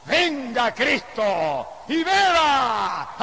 Venga Cristo y beba.